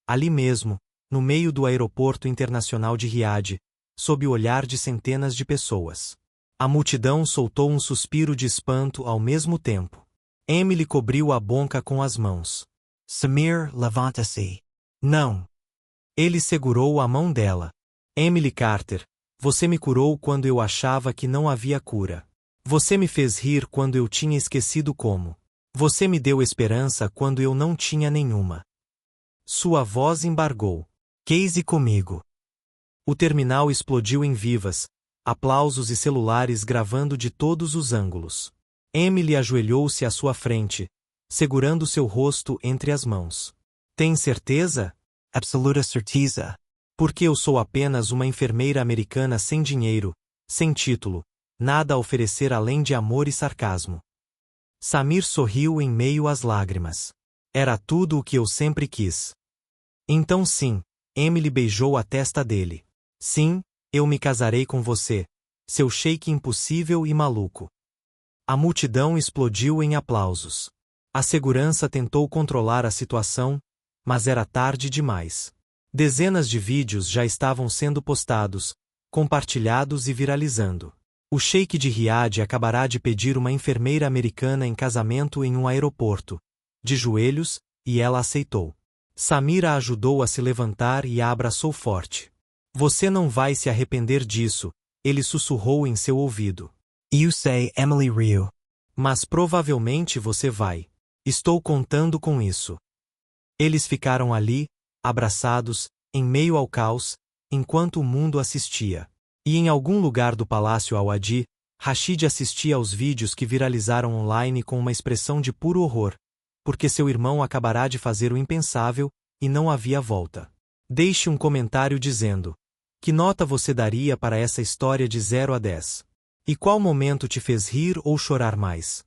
ali mesmo, no meio do aeroporto internacional de Riad, sob o olhar de centenas de pessoas. A multidão soltou um suspiro de espanto ao mesmo tempo. Emily cobriu a boca com as mãos. Samir, levanta-se. Não. Ele segurou a mão dela. Emily Carter, você me curou quando eu achava que não havia cura. Você me fez rir quando eu tinha esquecido como. Você me deu esperança quando eu não tinha nenhuma. Sua voz embargou. Case comigo. O terminal explodiu em vivas, aplausos e celulares gravando de todos os ângulos. Emily ajoelhou-se à sua frente, segurando seu rosto entre as mãos. Tem certeza? Absoluta certeza. Porque eu sou apenas uma enfermeira americana sem dinheiro, sem título, nada a oferecer além de amor e sarcasmo. Samir sorriu em meio às lágrimas. Era tudo o que eu sempre quis. Então sim, Emily beijou a testa dele. Sim, eu me casarei com você, seu sheik impossível e maluco. A multidão explodiu em aplausos. A segurança tentou controlar a situação, mas era tarde demais. Dezenas de vídeos já estavam sendo postados, compartilhados e viralizando. O sheik de Riad acabará de pedir uma enfermeira americana em casamento em um aeroporto, de joelhos, e ela aceitou. Samir a ajudou a se levantar e a abraçou forte. Você não vai se arrepender disso, ele sussurrou em seu ouvido. You say Emily Rio. Mas provavelmente você vai. Estou contando com isso. Eles ficaram ali, abraçados, em meio ao caos, enquanto o mundo assistia. E em algum lugar do Palácio Al-Adi, Rashid assistia aos vídeos que viralizaram online com uma expressão de puro horror, porque seu irmão acabará de fazer o impensável, e não havia volta. Deixe um comentário dizendo: que nota você daria para essa história de 0 a 10? E qual momento te fez rir ou chorar mais?